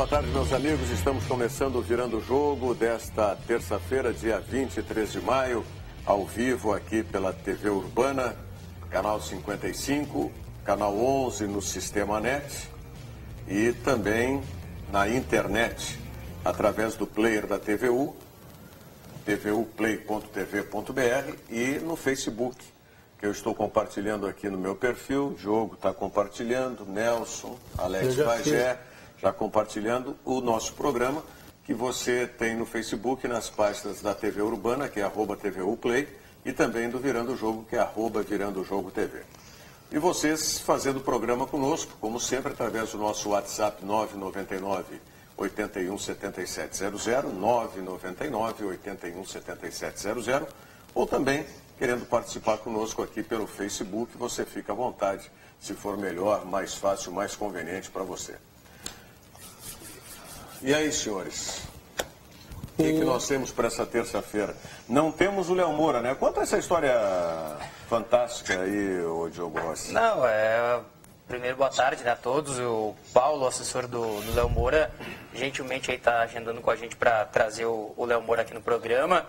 boa tarde, meus amigos. Estamos começando o Virando o Jogo desta terça-feira, dia 23 de maio, ao vivo aqui pela TV Urbana, canal 55, canal 11 no Sistema NET e também na internet, através do player da TVU, tvuplay.tv.br e no Facebook, que eu estou compartilhando aqui no meu perfil. O Diogo está compartilhando, Nelson, Alex Bagé, já compartilhando o nosso programa, que você tem no Facebook, nas páginas da TV Urbana, que é @TVUplay, e também do Virando o Jogo, que é @Virando o Jogo TV. E vocês fazendo o programa conosco, como sempre, através do nosso WhatsApp 999 81 7700, 999 81 7700, ou também querendo participar conosco aqui pelo Facebook. Você fica à vontade, se for melhor, mais fácil, mais conveniente para você. E aí, senhores? O que nós temos para essa terça-feira? Não temos o Léo Moura, né? Conta essa história fantástica aí, ô Diogo Rossi. Não, primeiro, boa tarde, né, a todos. O Paulo, assessor do Léo Moura, gentilmente aí está agendando com a gente para trazer o Léo Moura aqui no programa.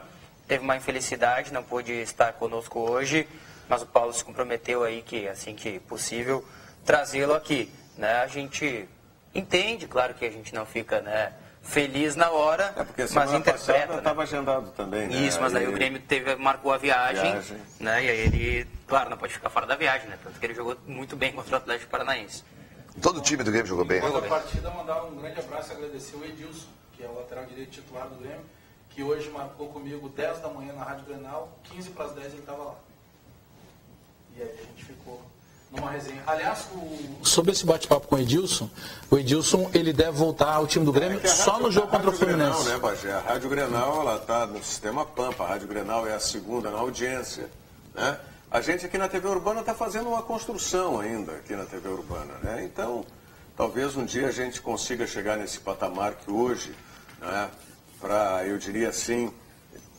Teve uma infelicidade, não pôde estar conosco hoje, mas o Paulo se comprometeu aí que, assim que possível, trazê-lo aqui, né? A gente entende, claro que a gente não fica, né, feliz na hora, porque mas interpreta. Estava agendado também, né? Isso, mas aí o Grêmio marcou a viagem, né? E aí ele, claro, não pode ficar fora da viagem, né? Tanto que ele jogou muito bem contra o Atlético Paranaense. Todo o time do Grêmio jogou bem. Depois da partida, mandar um grande abraço e agradecer o Edilson, que é o lateral direito titular do Grêmio, que hoje marcou comigo 10 da manhã na Rádio Grenal, 15 para as 10 ele estava lá. E aí a gente ficou numa resenha. Aliás, sobre esse bate-papo com o Edilson ele deve voltar ao time do Grêmio só no jogo contra o Fluminense. Grenal, né, Bagé? A Rádio Grenal, ela está no sistema Pampa. A Rádio Grenal é a segunda na audiência, né? A gente aqui na TV Urbana está fazendo uma construção ainda aqui na TV Urbana, né? Então, talvez um dia a gente consiga chegar nesse patamar que hoje, né, eu diria assim,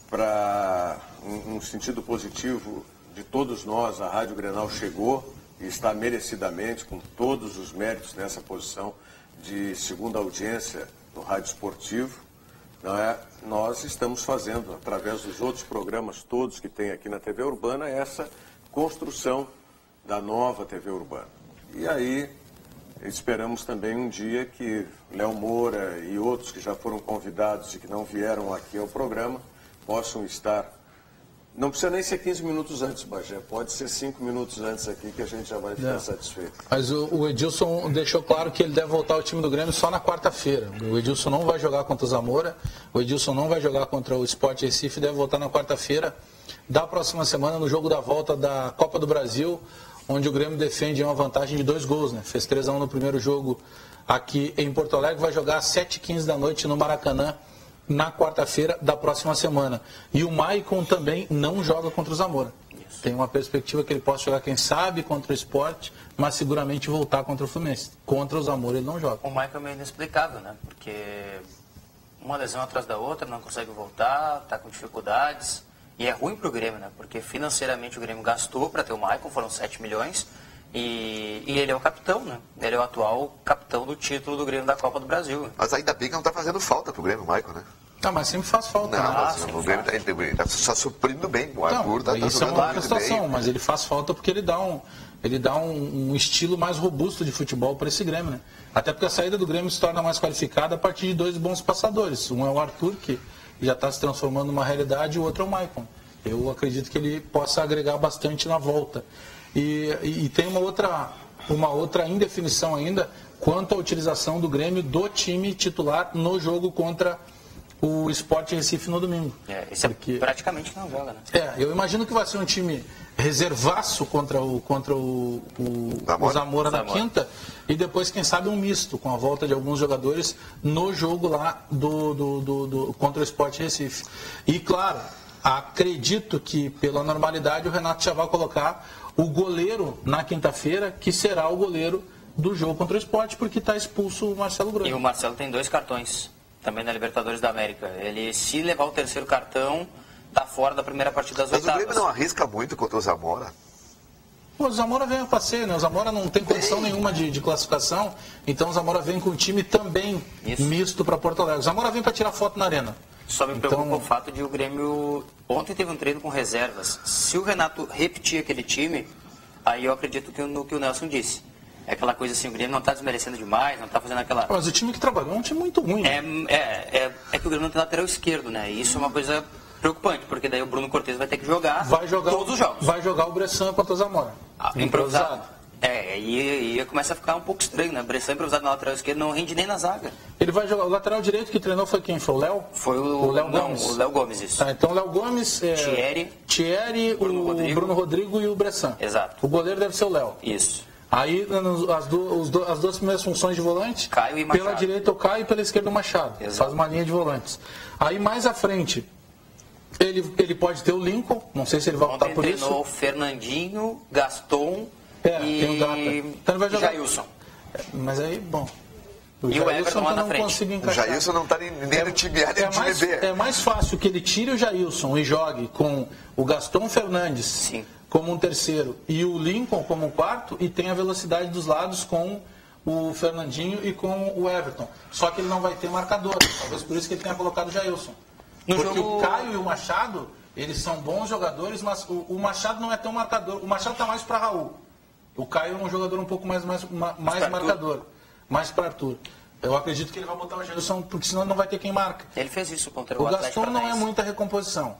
para um sentido positivo de todos nós, a Rádio Grenal chegou e está merecidamente, com todos os méritos nessa posição de segunda audiência no rádio esportivo. Não é? Nós estamos fazendo, através dos outros programas todos que tem aqui na TV Urbana, essa construção da nova TV Urbana. E aí esperamos também um dia que Léo Moura e outros que já foram convidados e que não vieram aqui ao programa possam estar. Não precisa nem ser 15 minutos antes, Bagé. Pode ser 5 minutos antes aqui que a gente já vai ficar satisfeito. Mas o Edilson deixou claro que ele deve voltar ao time do Grêmio só na quarta-feira. O Edilson não vai jogar contra o Zamora, o Edilson não vai jogar contra o Sport Recife, deve voltar na quarta-feira da próxima semana no jogo da volta da Copa do Brasil, onde o Grêmio defende uma vantagem de 2 gols, né? Fez 3-1 no primeiro jogo aqui em Porto Alegre, vai jogar às 7h15 da noite no Maracanã, na quarta-feira da próxima semana. E o Maicon também não joga contra o Zamora. Tem uma perspectiva que ele possa jogar, quem sabe, contra o Sport, mas seguramente voltar contra o Fluminense. Contra o Zamora ele não joga. O Maicon é meio inexplicável, né? Porque uma lesão atrás da outra, não consegue voltar, está com dificuldades. E é ruim para o Grêmio, né? Porque financeiramente o Grêmio gastou para ter o Maicon, foram 7 milhões. E ele é o capitão, né? Ele é o atual capitão do título do Grêmio da Copa do Brasil. Mas ainda bem que não está fazendo falta pro Grêmio, Maicon, né? Tá, mas sempre faz falta. Não, né? mas o Grêmio está só suprindo bem. O Arthur está isso é uma outra situação, bem. mas ele faz falta porque ele dá um estilo mais robusto de futebol para esse Grêmio, né? Até porque a saída do Grêmio se torna mais qualificada a partir de 2 bons passadores. Um é o Arthur, que já está se transformando numa realidade, e o outro é o Maicon. Eu acredito que ele possa agregar bastante na volta. E tem uma outra indefinição ainda quanto à utilização do Grêmio do time titular no jogo contra o Sport Recife no domingo. Esse praticamente não joga, né? Eu imagino que vai ser um time reservaço contra o Zamora na quinta, e depois, quem sabe, um misto, com a volta de alguns jogadores no jogo lá contra o Sport Recife. E, claro, acredito que, pela normalidade, o Renato já vai colocar o goleiro na quinta-feira, que será o goleiro do jogo contra o Sport, porque está expulso o Marcelo Grande. E o Marcelo tem 2 cartões, também na Libertadores da América. Ele, se levar o terceiro cartão, está fora da primeira partida das oitavas. Mas o Grêmio não arrisca muito contra o Zamora? O Zamora vem a passeio, né? O Zamora não tem condição nenhuma de classificação, então o Zamora vem com um time também misto para Porto Alegre. O Zamora vem para tirar foto na arena. Só me preocupa o fato de o Grêmio... Ontem teve um treino com reservas. Se o Renato repetir aquele time, aí eu acredito no que o Nelson disse. É aquela coisa assim, o Grêmio não está desmerecendo demais, não está fazendo aquela... Mas o time que trabalhou é um time muito ruim. É que o Grêmio não tem lateral esquerdo, né? E isso é uma coisa preocupante, porque daí o Bruno Cortes vai ter que jogar todos os jogos. Vai jogar o Bressan contra o Zamora. Improvisado. E começa a ficar um pouco estranho, né? Bressan improvisado na lateral esquerda não rende nem na zaga. Ele vai jogar, o lateral direito que treinou foi quem? Foi o Léo? Foi o Léo Gomes. O Léo Gomes, isso. Então o Léo Gomes, Thierry, Bruno Rodrigo e o Bressan. Exato. O goleiro deve ser o Léo. Isso. Aí as duas primeiras funções de volante, Caio e Machado. Pela direita o Caio e pela esquerda o Machado. Exato. Faz uma linha de volantes. Aí mais à frente, ele pode ter o Lincoln, não sei se ele vai optar por isso. Treinou Fernandinho, Gaston tem o Data. Então ele vai jogar. Jailson. Mas aí, bom... O Everton lá na frente. O Jailson não está nem no time A, nem no time B. É mais fácil que ele tire o Jailson e jogue com o Gaston Fernandes como um terceiro e o Lincoln como um quarto e tenha a velocidade dos lados com o Fernandinho e com o Everton. Só que ele não vai ter marcador. Talvez por isso que ele tenha colocado o Jailson. Porque o Caio e o Machado, eles são bons jogadores, mas o Machado não é tão marcador. O Machado está mais para Raul. O Caio é um jogador um pouco mais marcador. Mais para Arthur. Eu acredito que ele vai botar o Jailson, porque senão não vai ter quem marca. Ele fez isso contra o Atlético. Atlético. O Gaston não é muita recomposição.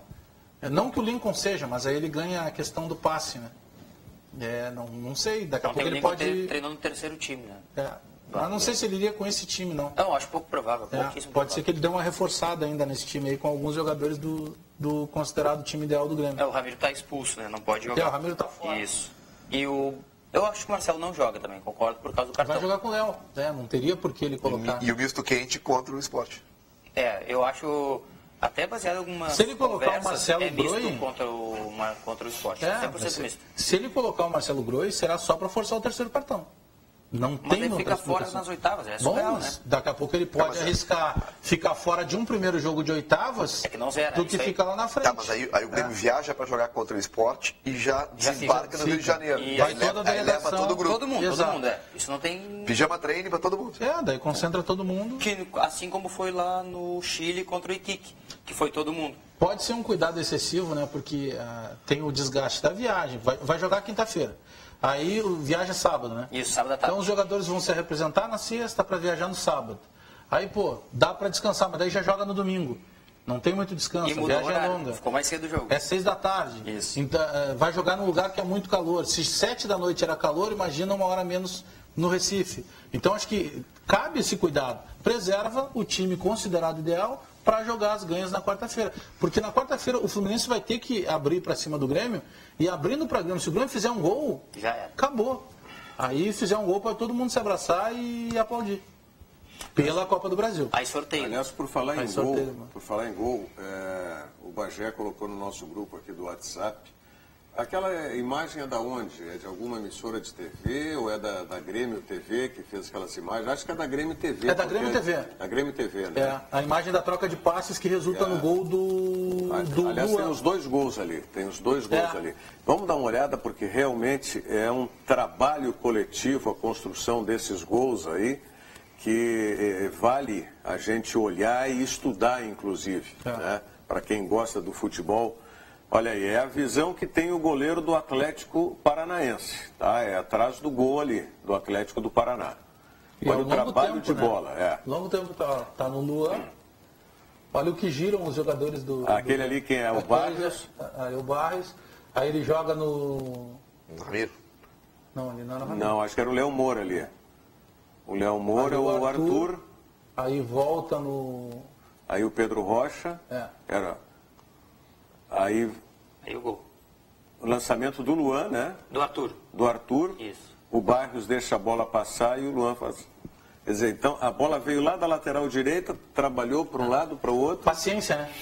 Não que o Lincoln seja, mas aí ele ganha a questão do passe, né? Não sei, daqui a pouco ele pode... treinou no terceiro time, né? Mas não sei se ele iria com esse time, não. Não, acho pouco provável. Pode ser que ele dê uma reforçada ainda nesse time aí com alguns jogadores do considerado time ideal do Grêmio. O Ramiro está expulso, né? Não pode jogar. O Ramiro está fora. Isso. E eu acho que o Marcelo não joga também, concordo, por causa do cartão. Vai jogar com o Léo, não teria por que ele colocar. E o misto quente contra o Sport. Eu acho, até baseado em algumas se ele colocar o Marcelo Groi misto contra o Sport, 100% misto. Se ele colocar o Marcelo Groi, será só para forçar o terceiro cartão. Não mas tem ele fica fora nas oitavas, é surreal, né? Daqui a pouco ele pode arriscar ficar fora de um primeiro jogo de oitavas do que ficar lá na frente. Tá, mas aí o Grêmio viaja para jogar contra o Sport e já desembarca no Rio de Janeiro. E aí leva todo o grupo. Todo mundo, Isso não tem... Pijama treine para todo mundo. Daí concentra todo mundo. Assim como foi lá no Chile contra o Iquique, que foi todo mundo. Pode ser um cuidado excessivo, né? Porque tem o desgaste da viagem. Vai jogar quinta-feira. Aí viaja sábado, né? Isso, sábado à tarde. Então os jogadores vão se representar na sexta para viajar no sábado. Aí, dá para descansar, mas daí já joga no domingo. Não tem muito descanso, a viagem é longa. Ficou mais cedo o jogo. É 6 da tarde. Isso. Então, vai jogar num lugar que é muito calor. Se 7 da noite era calor, imagina uma hora menos no Recife. Então acho que cabe esse cuidado. Preserva o time considerado ideal para jogar as ganhas na quarta-feira. Porque na quarta-feira o Fluminense vai ter que abrir para cima do Grêmio e abrindo para o Grêmio. Se o Grêmio fizer um gol, já era. Acabou. Aí fizer um gol para todo mundo se abraçar e aplaudir. Pela Copa do Brasil. Aí sorteio. Aliás, por falar em gol, o Bagé colocou no nosso grupo aqui do WhatsApp. Aquela imagem é da onde? É de alguma emissora de TV ou é da Grêmio TV que fez aquelas imagens? Acho que é da Grêmio TV. É da Grêmio TV. Da Grêmio TV, né? A imagem da troca de passes que resulta no gol do aliás, tem os dois gols ali. Ali. Vamos dar uma olhada porque realmente é um trabalho coletivo a construção desses gols aí que vale a gente olhar e estudar, inclusive, né? Para quem gosta do futebol. Olha aí, é a visão que tem o goleiro do Atlético Paranaense, tá? É atrás do gol ali, do Atlético do Paraná. Olha o trabalho de bola, Longo tempo tá no Luan. Olha o que giram os jogadores do... Aquele ali quem é? O Barrios? Aí o Barrios. Aí ele joga no... Ramiro? Não, ele não era Ramiro. Não, acho que era o Léo Moura ali. O Léo Moura, o Arthur. Aí volta no... Aí o Pedro Rocha. Era... Aí o gol. O lançamento do Luan, né? Do Arthur. Isso. O Barrios deixa a bola passar e o Luan faz. Quer dizer, então a bola veio lá da lateral direita, trabalhou para um lado, para o outro. Paciência, né?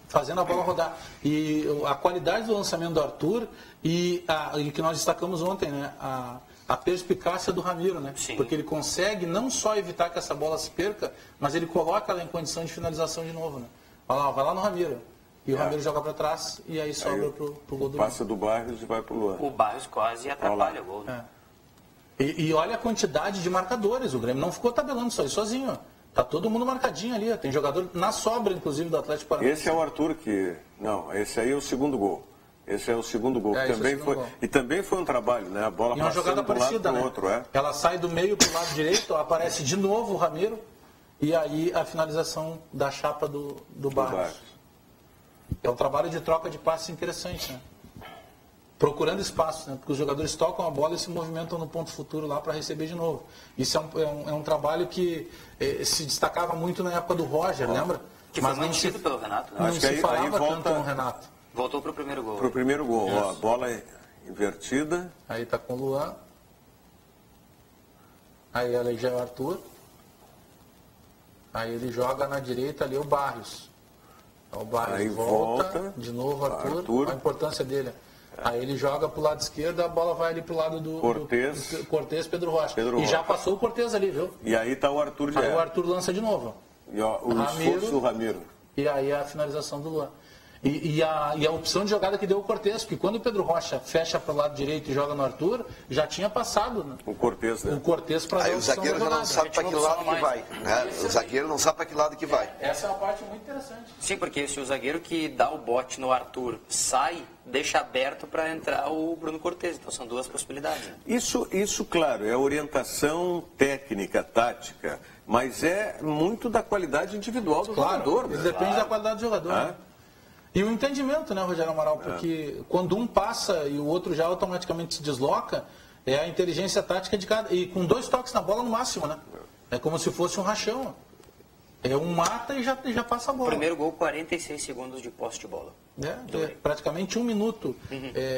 Fazendo a bola rodar. E a qualidade do lançamento do Arthur e que nós destacamos ontem, né? A perspicácia do Ramiro, né? Sim. Porque ele consegue não só evitar que essa bola se perca, mas ele coloca ela em condição de finalização de novo, né? Vai lá no Ramiro. e o Ramiro joga para trás e aí sobra pro gol do Passa do Barrios e vai pro Luan. O Barrios quase atrapalha o gol. Né? E olha a quantidade de marcadores. O Grêmio não ficou tabelando só sozinho. Ó. Tá todo mundo marcadinho ali. Tem jogador na sobra, inclusive, do Atlético Paranaense. Esse é o Arthur que... Não, esse aí é o segundo gol. Esse é o segundo gol. Gol. E também foi um trabalho, né? A bola passando jogada de um lado para o outro. Ela sai do meio para o lado direito, aparece de novo o Ramiro. E aí a finalização da chapa do Barrios. É um trabalho de troca de passes interessante, né? Procurando espaço, né? Porque os jogadores tocam a bola e se movimentam no ponto futuro lá para receber de novo. Isso é um trabalho que se destacava muito na época do Roger, lembra? Que foi mantido pelo Renato. Né? Não se falava tanto no Renato. Voltou pro primeiro gol. Pro primeiro gol, ó, a bola é invertida. Aí tá com o Luan. Aí ali já é o Arthur. Aí ele joga na direita ali o Barrios. O Barrios aí volta de novo o Arthur. A importância dele. Aí ele joga pro lado esquerdo, a bola vai ali pro lado do Cortez, Pedro Rocha. Já passou o Cortez ali, viu? E aí tá o Arthur de Aí o Arthur lança de novo. E ó, o esforço do Ramiro. E aí a finalização do Luan. E a opção de jogada que deu o Cortez, porque quando o Pedro Rocha fecha para o lado direito e joga no Arthur, já tinha passado, né? O Cortez, né? O Cortez para aí o zagueiro já não sabe para que lado que vai. Né? O zagueiro não sabe para que lado que vai. Essa é uma parte muito interessante. Sim, porque se o zagueiro que dá o bote no Arthur sai, deixa aberto para entrar o Bruno Cortez. Então são duas possibilidades. Né? Isso, claro, é orientação técnica, tática, mas é muito da qualidade individual do jogador. Né? Depende da qualidade do jogador. Né? E o entendimento, né, Rogério Amaral? Porque quando um passa e o outro já automaticamente se desloca, é a inteligência tática de cada... E com 2 toques na bola no máximo, né? É como se fosse um rachão. É um mata e já passa a bola. Primeiro gol, 46 segundos de posse de bola. Praticamente 1 minuto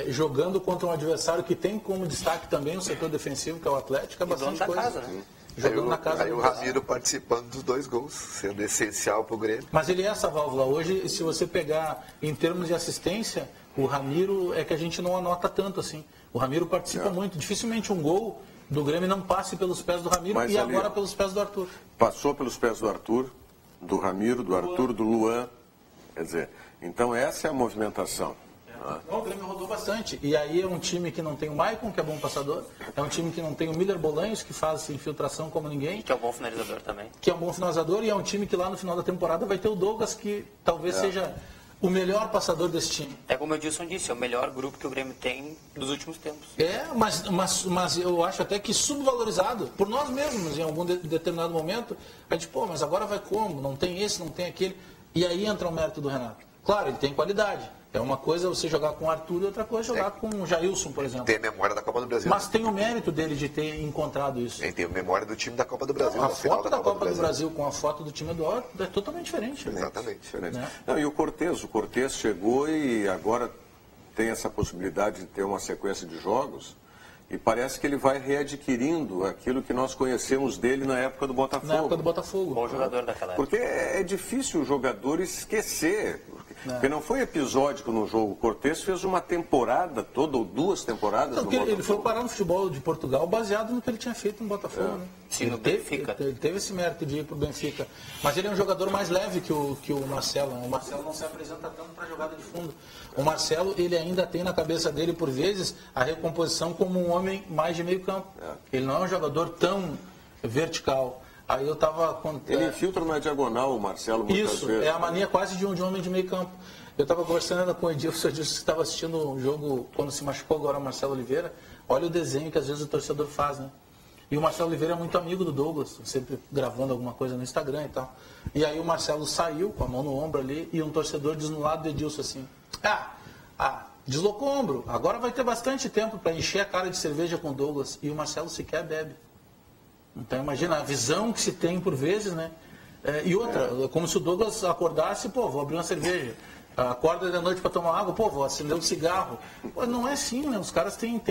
jogando contra um adversário que tem como destaque também o setor defensivo, que é o Atlético, é bastante coisa. Casa, né? Jogando na casa. Aí o Ramiro participando dos 2 gols, sendo essencial para o Grêmio. Mas ele é essa válvula. Hoje, se você pegar em termos de assistência, o Ramiro é que a gente não anota tanto assim. O Ramiro participa muito. Dificilmente um gol do Grêmio não passe pelos pés do Ramiro. Mas e ali, agora pelos pés do Arthur. Passou pelos pés do Arthur, do Ramiro, do Arthur, do Luan. Quer dizer, então essa é a movimentação. O Grêmio rodou bastante. E aí é um time que não tem o Maicon, que é bom passador. É um time que não tem o Miller Bolanhos, que faz infiltração como ninguém. Que é um bom finalizador também. Que é um bom finalizador. E é um time que lá no final da temporada vai ter o Douglas, que talvez seja o melhor passador desse time. É como o Edilson disse, é o melhor grupo que o Grêmio tem dos últimos tempos. Mas eu acho até que subvalorizado por nós mesmos em algum determinado momento. A gente, mas agora vai como? Não tem esse, não tem aquele. E aí entra o mérito do Renato. Claro, ele tem qualidade. É uma coisa você jogar com o Arthur e outra coisa jogar com o Jailson, por exemplo. Tem a memória da Copa do Brasil. Mas tem o mérito dele de ter encontrado isso. Tem a memória do time da Copa do Brasil. A foto da Copa do Brasil com a foto do time do Alto é totalmente diferente. Exatamente. Diferente. Né? Não, e o Cortez chegou e agora tem essa possibilidade de ter uma sequência de jogos. E parece que ele vai readquirindo aquilo que nós conhecemos dele na época do Botafogo. Na época do Botafogo. Bom jogador daquela época. Porque é difícil o jogador esquecer. Porque não foi episódico no jogo. O Cortez fez uma temporada toda, ou 2 temporadas no Botafogo. Ele foi parar no futebol de Portugal baseado no que ele tinha feito no Botafogo. Né? Sim, no Benfica. Ele teve esse mérito de ir para o Benfica. Mas ele é um jogador mais leve que o Marcelo. O Marcelo não se apresenta tanto para a jogada de fundo. O Marcelo, ele ainda tem na cabeça dele, por vezes, a recomposição como um homem mais de meio campo. Ele não é um jogador tão vertical. Aí eu estava... Ele infiltra na diagonal, o Marcelo, muitas vezes. É a mania quase de um homem de meio campo. Eu estava conversando com o Edilson, que estava assistindo um jogo quando se machucou agora o Marcelo Oliveira. Olha o desenho que às vezes o torcedor faz, né? E o Marcelo Oliveira é muito amigo do Douglas, sempre gravando alguma coisa no Instagram e tal. E aí o Marcelo saiu com a mão no ombro ali e um torcedor diz no lado do Edilson assim: deslocou o ombro, agora vai ter bastante tempo para encher a cara de cerveja com o Douglas. E o Marcelo sequer bebe. Então imagina a visão que se tem por vezes, né? E outra, como se o Douglas acordasse, vou abrir uma cerveja. Acorda de noite para tomar água, vou acender um cigarro. Não é assim, né? Os caras têm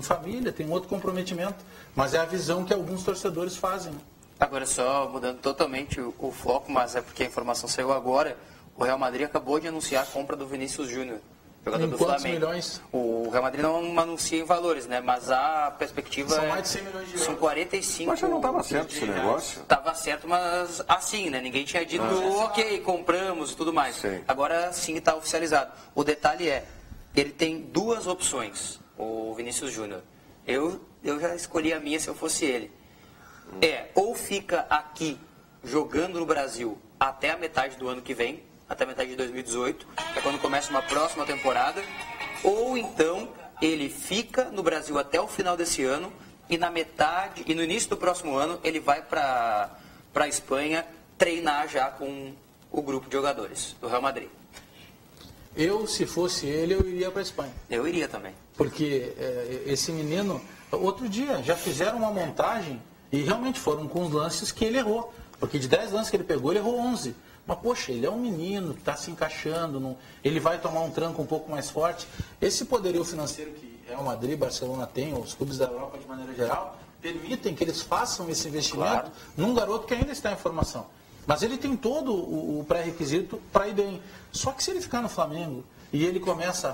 família, têm outro comprometimento. Mas é a visão que alguns torcedores fazem. Agora, só mudando totalmente o foco, mas é porque a informação saiu agora, o Real Madrid acabou de anunciar a compra do Vinícius Júnior. jogador do quantos Flamengo. milhões? O Real Madrid não anuncia em valores, né? Mas a perspectiva São mais de 100 milhões de euros. São 45. Mas já não estava certo esse negócio? Estava certo, mas assim, né? Ninguém tinha dito, ok, compramos e tudo mais. Sim. Agora sim está oficializado. O detalhe é, ele tem duas opções, o Vinícius Júnior. Eu já escolhi a minha se eu fosse ele. Ou fica aqui jogando no Brasil até a metade do ano que vem, até a metade de 2018, que é quando começa uma próxima temporada, ou então ele fica no Brasil até o final desse ano e no início do próximo ano ele vai para a Espanha treinar já com o grupo de jogadores do Real Madrid. Eu, se fosse ele, eu iria para a Espanha. Eu iria também. Porque esse menino, outro dia, já fizeram uma montagem e realmente foram com os lances que ele errou. Porque de 10 lances que ele pegou, ele errou 11. Mas, poxa, ele é um menino que está se encaixando, ele vai tomar um tranco um pouco mais forte. Esse poderio financeiro que Real Madrid, Barcelona tem, os clubes da Europa de maneira geral, permitem que eles façam esse investimento num garoto que ainda está em formação. Mas ele tem todo o pré-requisito para ir bem. Só que se ele ficar no Flamengo e ele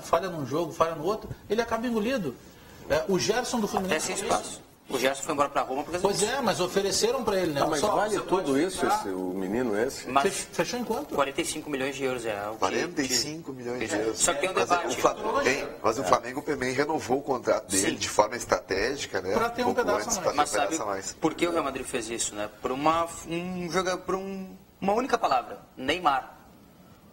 falha num jogo, falha no outro, ele acaba engolido. O Gerson do Fluminense... Até sem espaço. O Gerson foi embora para Roma porque... Pois mas ofereceram para ele, né? Mas vale tudo isso, o menino esse? Mas fechou em quanto? 45 milhões de euros é o que... 45 milhões de euros. Só que tem um debate. Mas o Flamengo também renovou o contrato dele de forma estratégica, né? Para ter um pedaço a mais. Mas sabe por que o Real Madrid fez isso, né? Por uma única palavra, Neymar.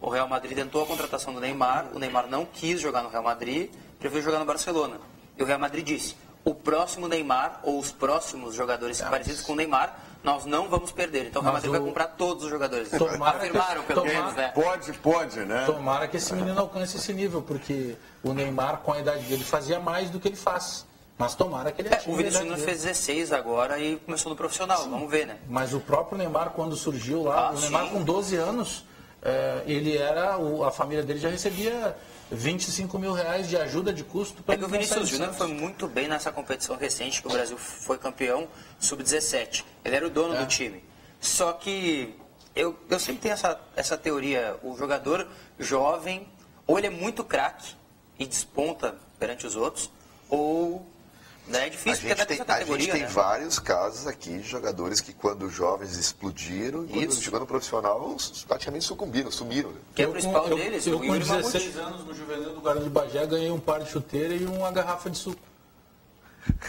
O Real Madrid tentou a contratação do Neymar, o Neymar não quis jogar no Real Madrid, preferiu jogar no Barcelona. E o Real Madrid disse, o próximo Neymar, ou os próximos jogadores parecidos com o Neymar, nós não vamos perder. Então o Real Madrid vai comprar todos os jogadores. Afirmaram, pelo menos, né? Pode, né? Tomara que esse menino alcance esse nível, porque o Neymar, com a idade dele, fazia mais do que ele faz. Mas tomara que ele atinja. O Vinícius Júnior fez 16 agora e começou no profissional, vamos ver, né? Mas o próprio Neymar, quando surgiu lá, o Neymar com 12 anos, a família dele já recebia 25 mil reais de ajuda de custo para que o Vinícius Júnior foi muito bem nessa competição recente que o Brasil foi campeão sub-17. Ele era o dono do time. Só que eu sempre tenho essa teoria, o jogador jovem, ou ele é muito craque e desponta perante os outros, ou é difícil, porque até essa categoria, a gente tem vários casos aqui de jogadores que quando jovens explodiram e quando chegou no profissional praticamente sucumbiram, sumiram. Que é o principal deles, eu o com Yuri 16 Mamute. anos no Juvenil do Guarani de Bagé ganhei um par de chuteira e uma garrafa de suco.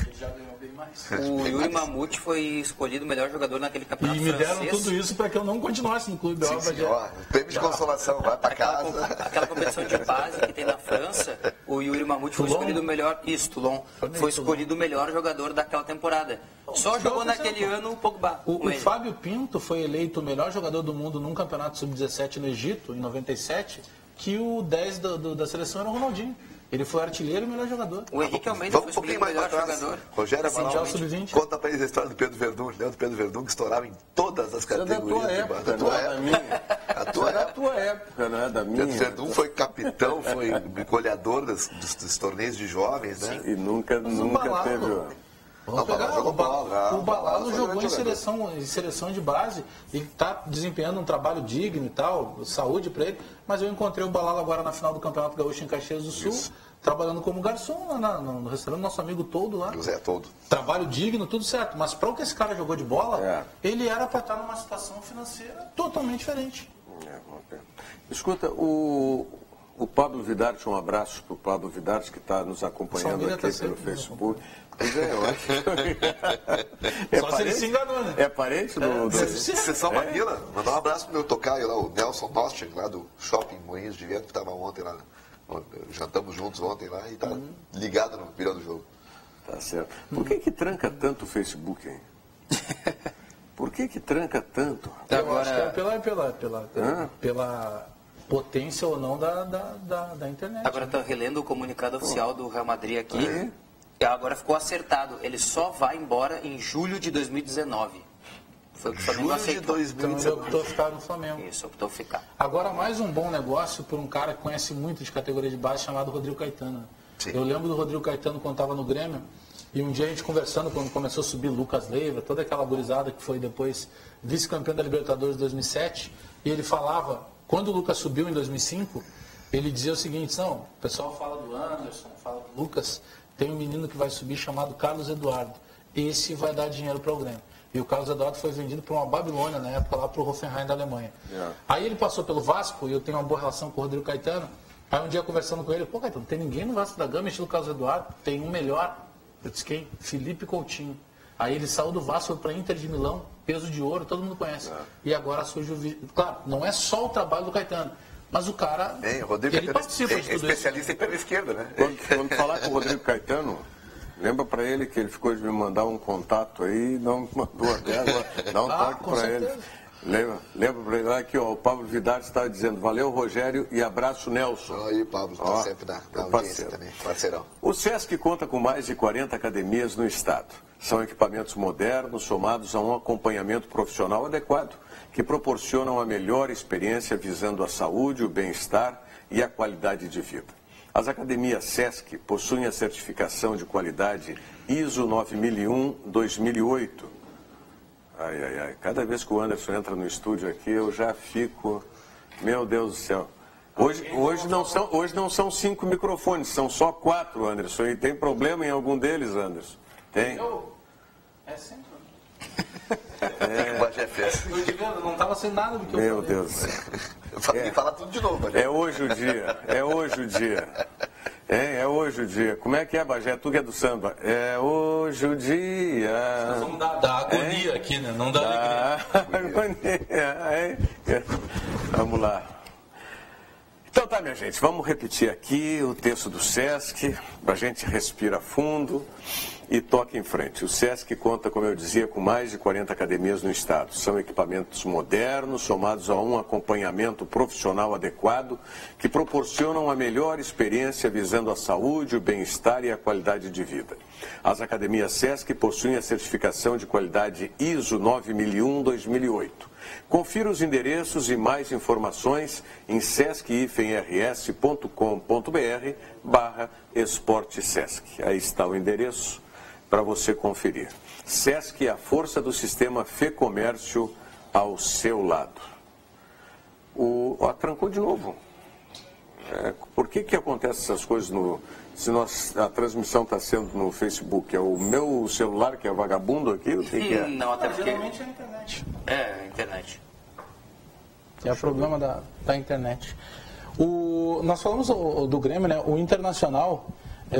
Ele já ganhou bem mais. O Yuri Mamute foi escolhido o melhor jogador naquele campeonato E me francês. deram tudo isso para que eu não continuasse no clube. Prêmio de consolação, vai para casa. Aquela competição de base que tem na França, o Yuri Mamute foi escolhido o melhor. Isso, Toulon. Foi escolhido o melhor jogador daquela temporada. Só jogou naquele ano o Pogba. O Fábio Pinto foi eleito o melhor jogador do mundo num campeonato sub-17 no Egito, em 97, que o 10 da seleção era o Ronaldinho. Ele foi artilheiro e melhor jogador. O Henrique Almeida foi escolhido o melhor jogador. Rogério Amaral, sub-20. conta pra eles a história do Pedro Verdun. Lembra do Pedro Verdun que estourava em todas as categorias. Da tua época, A tua época. Da tua época, não é da minha. Pedro Verdun foi capitão, foi goleador dos torneios de jovens, né? E nunca teve... Vamos pegar, o Balalo jogou em seleção de base e está desempenhando um trabalho digno e tal, saúde para ele, mas eu encontrei o Balalo agora na final do Campeonato Gaúcho em Caxias do Sul, trabalhando como garçom lá no restaurante, nosso amigo Toldo lá. José Toldo. Trabalho digno, tudo certo, mas para o que esse cara jogou de bola, ele era para estar numa situação financeira totalmente diferente. Escuta, o Pablo Vidarte, um abraço para o Pablo Vidarte que está nos acompanhando aqui pelo Facebook. Pois eu acho. Só se ele se enganou, né? É parente do... Sessão Manila, mandar um abraço pro meu tocaio lá, o Nelson Nostin, lá do Shopping Moinhos de Vento, que estava ontem lá. Jantamos juntos ontem lá e está ligado no virando o jogo. Tá certo. Por que tranca tanto o Facebook, hein? Por que tranca tanto? Eu acho que é pela potência ou não da internet. Agora está relendo o comunicado oficial do Real Madrid aqui. E agora ficou acertado. Ele só vai embora em julho de 2019. Foi o que o Flamengo aceitou. Então ele optou ficar no Flamengo. Isso, optou ficar. Agora, mais um bom negócio por um cara que conhece muito de categoria de base, chamado Rodrigo Caetano. Sim. Eu lembro do Rodrigo Caetano quando estava no Grêmio, e um dia a gente conversando, quando começou a subir Lucas Leiva, toda aquela gurizada que foi depois vice-campeão da Libertadores de 2007, e ele falava, quando o Lucas subiu em 2005, ele dizia o seguinte, não, o pessoal fala do Anderson, fala do Lucas, tem um menino que vai subir chamado Carlos Eduardo. Esse vai dar dinheiro para o Grêmio. E o Carlos Eduardo foi vendido para uma Babilônia, na época, lá para o Hoffenheim da Alemanha. Aí ele passou pelo Vasco, e eu tenho uma boa relação com o Rodrigo Caetano. Aí um dia conversando com ele, pô, Caetano, não tem ninguém no Vasco da Gama, estilo Carlos Eduardo, tem um melhor. Eu disse quem? Felipe Coutinho. Aí ele saiu do Vasco, foi para Inter de Milão, peso de ouro, todo mundo conhece. E agora surge o vídeo. Claro, não é só o trabalho do Caetano, mas o cara, ele participa de tudo isso. Especialista em pela esquerda, né? Quando falar com o Rodrigo Caetano, lembra para ele que ele ficou de me mandar um contato aí, não mandou até agora, dá um toque para ele. Lembra para ele lá que o Pablo Vidal estava dizendo, valeu Rogério e abraço Nelson. Aí o Pablo está sempre na audiência também, parceirão. O Sesc conta com mais de 40 academias no estado. São equipamentos modernos somados a um acompanhamento profissional adequado, que proporcionam a melhor experiência visando a saúde, o bem-estar e a qualidade de vida. As academias Sesc possuem a certificação de qualidade ISO 9001-2008. Cada vez que o Anderson entra no estúdio aqui, eu já fico... Meu Deus do céu. Hoje não são 5 microfones, são só 4, Anderson. E tem problema em algum deles, Anderson? Tem? É sempre. Eu não estava sendo nada do que eu Meu Deus do céu. Fala tudo de novo, Bagé. É hoje o dia. É hoje o dia. Como é que é, Bagé? Tu que é do samba. É hoje o dia. Nós vamos dar agonia aqui, né? Não dá alegria. Vamos lá. Então tá, minha gente, vamos repetir aqui o texto do Sesc, a gente respira fundo e toca em frente. O Sesc conta, como eu dizia, com mais de 40 academias no estado. São equipamentos modernos, somados a um acompanhamento profissional adequado, que proporcionam a melhor experiência visando a saúde, o bem-estar e a qualidade de vida. As academias Sesc possuem a certificação de qualidade ISO 9001-2008. Confira os endereços e mais informações em sesc-rs.com.br/esportesesc. Aí está o endereço para você conferir. Sesc é a força do sistema Fê Comércio ao seu lado. Trancou de novo. Por que acontece essas coisas a transmissão está sendo no Facebook? É o meu celular que é vagabundo aqui? O que é? Não, até porque... Geralmente é a internet. É, a internet. É o problema da internet. Nós falamos do Grêmio, né? O Internacional,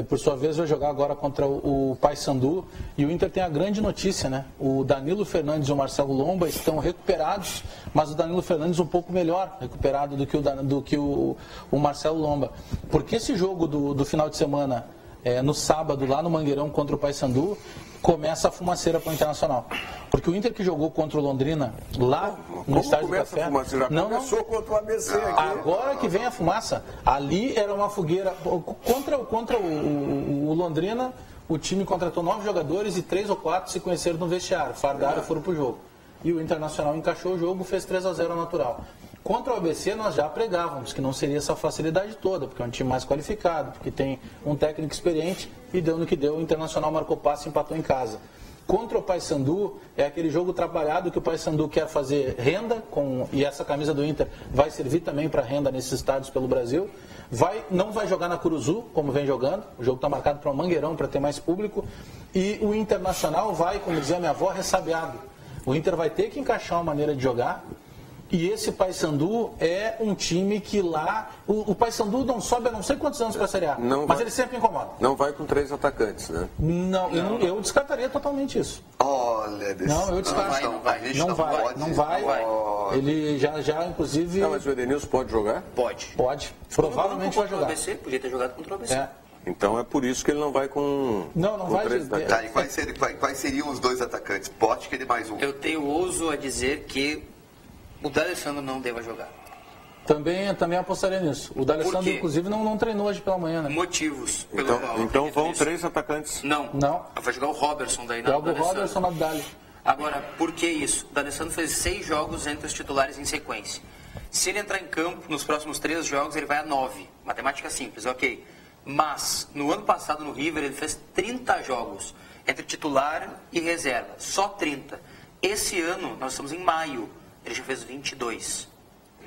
por sua vez, vai jogar agora contra o Paysandu. E o Inter tem a grande notícia, né? O Danilo Fernandes e o Marcelo Lomba estão recuperados, mas o Danilo Fernandes um pouco melhor recuperado do que o Marcelo Lomba. Porque esse jogo do final de semana, no sábado, lá no Mangueirão contra o Paysandu, começa a fumaceira para o Internacional. Porque o Inter que jogou contra o Londrina lá no Estádio do Café... Começou contra o ABC aqui. Agora que vem a fumaça, ali era uma fogueira. Contra o Londrina, o time contratou 9 jogadores e 3 ou 4 se conheceram no vestiário, fardaram e foram pro jogo. E o Internacional encaixou o jogo, fez 3-0 natural. Contra o ABC nós já pregávamos que não seria essa facilidade toda, porque é um time mais qualificado, porque tem um técnico experiente, e deu no que deu, o Internacional marcou passe e empatou em casa. Contra o Paysandu, é aquele jogo trabalhado que o Paysandu quer fazer renda, e essa camisa do Inter vai servir também para renda nesses estádios pelo Brasil. Não vai jogar na Curuzu, como vem jogando, o jogo está marcado para o Mangueirão, para ter mais público, e o Internacional vai, como dizia minha avó, ressabiado. O Inter vai ter que encaixar uma maneira de jogar. E esse Paysandu é um time que lá... O Paysandu não sobe há não sei quantos anos para a Série A, mas ele sempre incomoda. Não vai com 3 atacantes, né? Não, eu descartaria totalmente isso. Olha, não, eu descarto. Não vai. Ele já inclusive... Não, mas o Edenilson pode jogar? Pode. Provavelmente vai jogar. Podia ter jogado contra o ABC. Então é por isso que ele não vai com... Não vai. 3 atacantes. E quais seriam os 2 atacantes? Pote que ele mais um. Eu ouso a dizer que o D'Alessandro não deva jogar. Também apostaria nisso. O D'Alessandro, inclusive, não treinou hoje pela manhã, né? Motivos. Então vão 3 atacantes. Não. Vai jogar o Robertson daí na Joga o Robertson na Dali. Agora, por que isso? O D'Alessandro fez 6 jogos entre os titulares em sequência. Se ele entrar em campo nos próximos 3 jogos, ele vai a 9. Matemática simples, ok. Mas, no ano passado no River, ele fez 30 jogos entre titular e reserva. Só 30. Esse ano, nós estamos em maio. Ele já fez 22.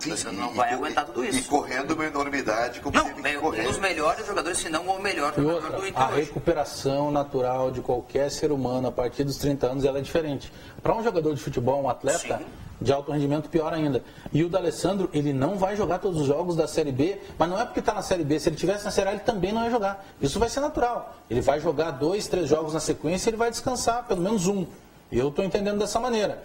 Sim, você não vai aguentar tudo isso. E correndo uma enormidade, como teve que correr. Um dos melhores jogadores, se não o melhor E jogador outra, do Inter a hoje. recuperação natural de qualquer ser humano a partir dos 30 anos ela é diferente. Para um jogador de futebol, um atleta, Sim. de alto rendimento, pior ainda. E o D'Alessandro, ele não vai jogar todos os jogos da Série B, mas não é porque está na Série B. Se ele estivesse na Série A, ele também não ia jogar. Isso vai ser natural. Ele vai jogar 2, 3 jogos na sequência e ele vai descansar, pelo menos um. Eu estou entendendo dessa maneira.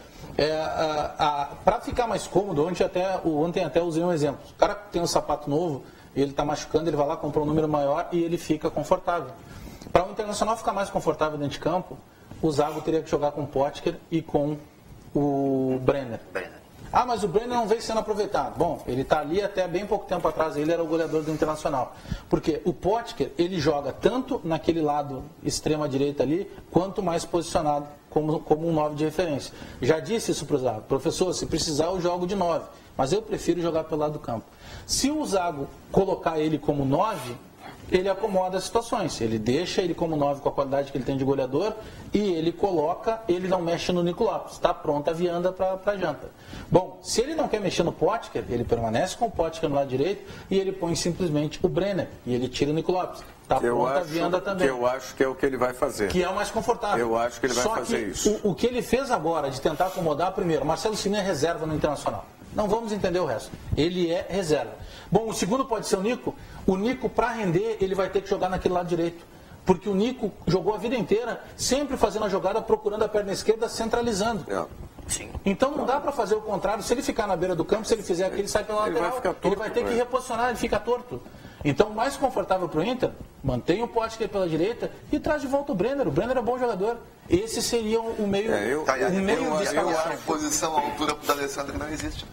Para ficar mais cômodo, ontem até usei um exemplo. O cara tem um sapato novo, ele está machucando, ele vai lá, compra um número maior e ele fica confortável. Para o Internacional ficar mais confortável dentro de campo, o Zago teria que jogar com o Potker e com o Brenner. Ah, mas o Brenner não vem sendo aproveitado. Bom, ele está ali até bem pouco tempo atrás, ele era o goleador do Internacional. Porque o Potker, ele joga tanto naquele lado extrema-direita ali, quanto mais posicionado como um 9 de referência. Já disse isso para o Zago. Professor, se precisar eu jogo de 9, mas eu prefiro jogar pelo lado do campo. Se o Zago colocar ele como 9, ele acomoda as situações. Ele deixa ele como 9 com a qualidade que ele tem de goleador e ele não mexe no Nico Lopes. Está pronta a vianda para a janta. Bom, se ele não quer mexer no Potker, ele permanece com o Potker no lado direito e ele põe simplesmente o Brenner e ele tira o Nico Lopes. Está pronta a vianda também. Que eu acho que é o que ele vai fazer. Que é o mais confortável. Eu acho que ele vai fazer isso. O que ele fez agora de tentar acomodar, primeiro, Marcelo Cine é reserva no Internacional. Não vamos entender o resto. Ele é reserva. Bom, o segundo pode ser o Nico. O Nico, para render, ele vai ter que jogar naquele lado direito. Porque o Nico jogou a vida inteira, sempre fazendo a jogada, procurando a perna esquerda, centralizando. Sim. Então não dá para fazer o contrário. Se ele ficar na beira do campo, se ele fizer aquilo, ele sai pela lateral. Ele vai ter que reposicionar, ele fica torto. Então, o mais confortável para o Inter, mantém o Potker pela direita e traz de volta o Brenner. O Brenner é bom jogador. Esse seria o meio... Eu acho a posição, a altura para o D'Alessandro que não existe.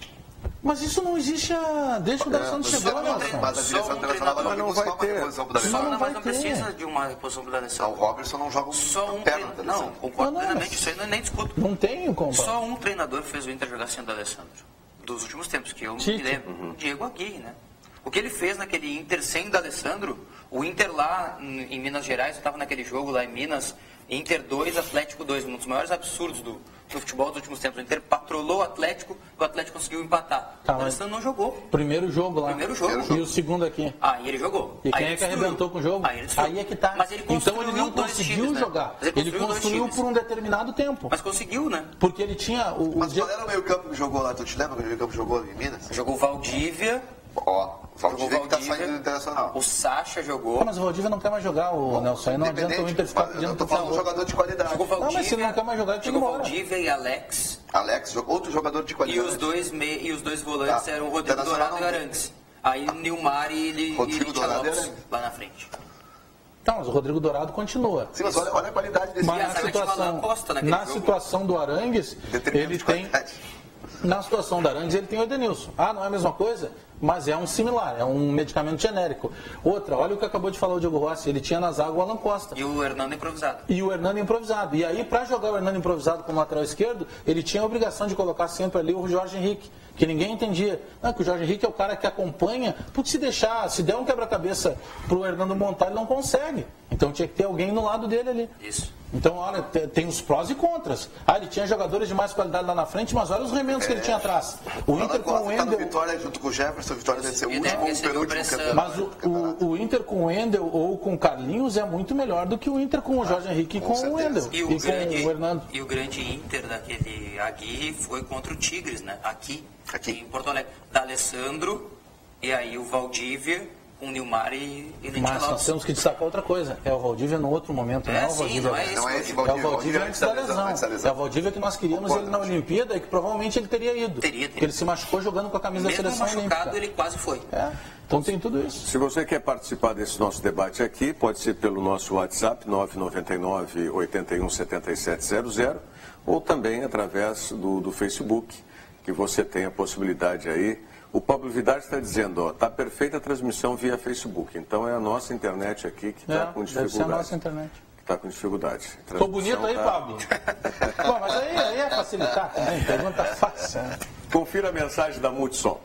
Mas isso não existe desde que o D'Alessandro chegou, Nelson. Mas a direção internacional não vai ter. Mas não precisa de uma reposição para o D'Alessandro. O Robertson não joga perna. Não, concordo plenamente. Isso aí eu nem discuto. Não tem como. Só um treinador fez o Inter jogar sem o D'Alessandro. Dos últimos tempos, que eu me lembro. Diego Aguirre, né? O que ele fez naquele Inter sem o D'Alessandro, o Inter lá em Minas Gerais, eu estava naquele jogo lá em Minas, Inter 2, Atlético 2, um dos maiores absurdos do futebol dos últimos tempos. O Inter patrolou o Atlético conseguiu empatar. O D'Alessandro não jogou. Primeiro jogo lá. E o segundo aqui. Aí ele jogou. E quem é que arrebentou com o jogo? Aí é que tá. Então ele não conseguiu jogar. Ele construiu por um determinado tempo. Mas conseguiu, né? Porque ele tinha... Mas qual era o meio campo que jogou lá? Tu te lembra que o meio campo jogou em Minas? Jogou o Valdívia. O Valdívia que está saindo do Internacional. O Sacha jogou. Mas o Valdívia não quer mais jogar, o Nelson. Aí não adianta o Inter ficar pedindo. Eu estou falando de jogador de qualidade. Jogou Valdívia, não, mas se não quer mais jogar, ele jogou Valdívia e Alex. Outro jogador de qualidade. E os dois volantes eram o Rodrigo Dourado e o Arangues. Aí o Nilmar e Rodrigo Dourado Lopes lá na frente. Então, mas o Rodrigo Dourado continua. Sim, mas olha a qualidade desse. Mas na situação do Arangues, ele tem... Na situação do Arangues, ele tem o Edenilson. Não é a mesma coisa? Mas é um similar, é um medicamento genérico. Outra, olha o que acabou de falar o Diego Rossi, ele tinha na zaga o Alan Costa. E o Hernando improvisado. E aí, para jogar o Hernando improvisado como lateral esquerdo, ele tinha a obrigação de colocar sempre ali o Jorge Henrique, que ninguém entendia. Não, que o Jorge Henrique é o cara que acompanha, porque se der um quebra-cabeça pro Hernando montar, ele não consegue. Então tinha que ter alguém no lado dele ali. Isso. Então, olha, tem os prós e contras. Ele tinha jogadores de mais qualidade lá na frente, mas olha os remendos que ele tinha atrás. O Inter com o Wendel... Vitória junto com o Jefferson, Vitória deve ser o último ou o penúltimo campeão. Mas o Inter com o Wendel ou com o Carlinhos é muito melhor do que o Inter com o Jorge Henrique e com o Wendel. E com o Hernando. E o grande Inter daquele Aguirre foi contra o Tigres, né? Aqui em Porto Alegre. D'Alessandro e aí o Valdívia... com o Nilmar e Mas nós temos que destacar outra coisa. É o Valdívia no outro momento, não é o Valdívia. Não é esse Valdívia. É o Valdívia antes da lesão. É o Valdívia que nós queríamos ele na Olimpíada e que provavelmente ele teria ido. Porque ele se machucou jogando com a camisa da seleção olímpica. Ele quase foi. Então tem tudo isso. Se você quer participar desse nosso debate aqui, pode ser pelo nosso WhatsApp 999 81 7700 ou também através do Facebook, que você tem a possibilidade aí. O Pablo Vidal está dizendo, está perfeita a transmissão via Facebook. Então é a nossa internet aqui que está com dificuldade. Deve ser a nossa internet. Que está com dificuldade. Ficou bonito aí, Pablo? Bom, mas aí é facilitar também, pergunta fácil. Né? Confira a mensagem da Multissom.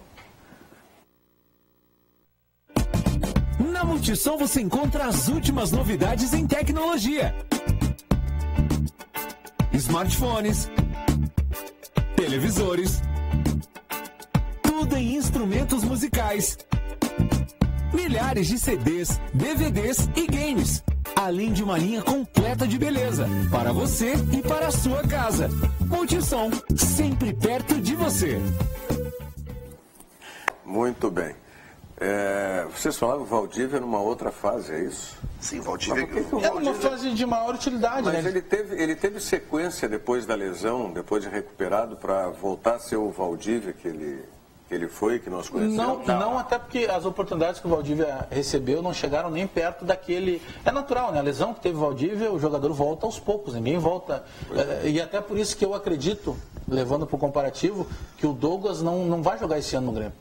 Na Multissom você encontra as últimas novidades em tecnologia. Smartphones, televisores, tudo em instrumentos musicais. Milhares de CDs, DVDs e games, além de uma linha completa de beleza, para você e para a sua casa. Multissom, sempre perto de você. Muito bem. Vocês falavam que o Valdívia numa outra fase, é isso? Sim, Valdívia. É uma fase de maior utilidade, Mas né? ele teve sequência depois da lesão, depois de recuperado, para voltar a ser o Valdívia que ele foi, que nós conhecemos? Não, até porque as oportunidades que o Valdívia recebeu não chegaram nem perto daquele... É natural, né? A lesão que teve o Valdívia, o jogador volta aos poucos, ninguém volta... E até por isso que eu acredito, levando para o comparativo, que o Douglas não vai jogar esse ano no Grêmio.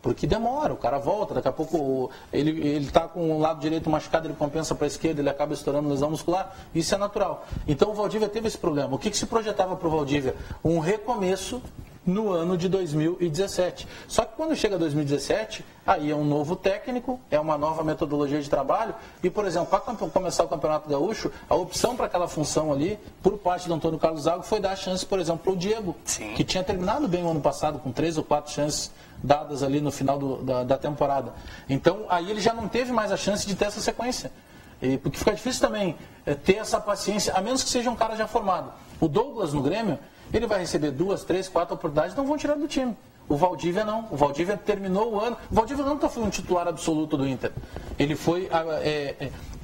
Porque demora, o cara volta, daqui a pouco ele está com o lado direito machucado, ele compensa para a esquerda, ele acaba estourando lesão muscular, isso é natural. Então o Valdívia teve esse problema. O que se projetava para o Valdívia? Um recomeço no ano de 2017. Só que quando chega 2017, aí é um novo técnico, é uma nova metodologia de trabalho, e, por exemplo, para começar o Campeonato Gaúcho, a opção para aquela função ali, por parte do Antônio Carlos Zago, foi dar a chance, por exemplo, para o Diego, Sim. que tinha terminado bem o ano passado, com 3 ou 4 chances dadas ali no final da temporada. Então, aí ele já não teve mais a chance de ter essa sequência. Porque fica difícil também ter essa paciência, a menos que seja um cara já formado. O Douglas no Grêmio, ele vai receber 2, 3, 4 oportunidades, não vão tirar do time. O Valdívia não. O Valdívia terminou o ano. O Valdívia nunca foi um titular absoluto do Inter. Ele foi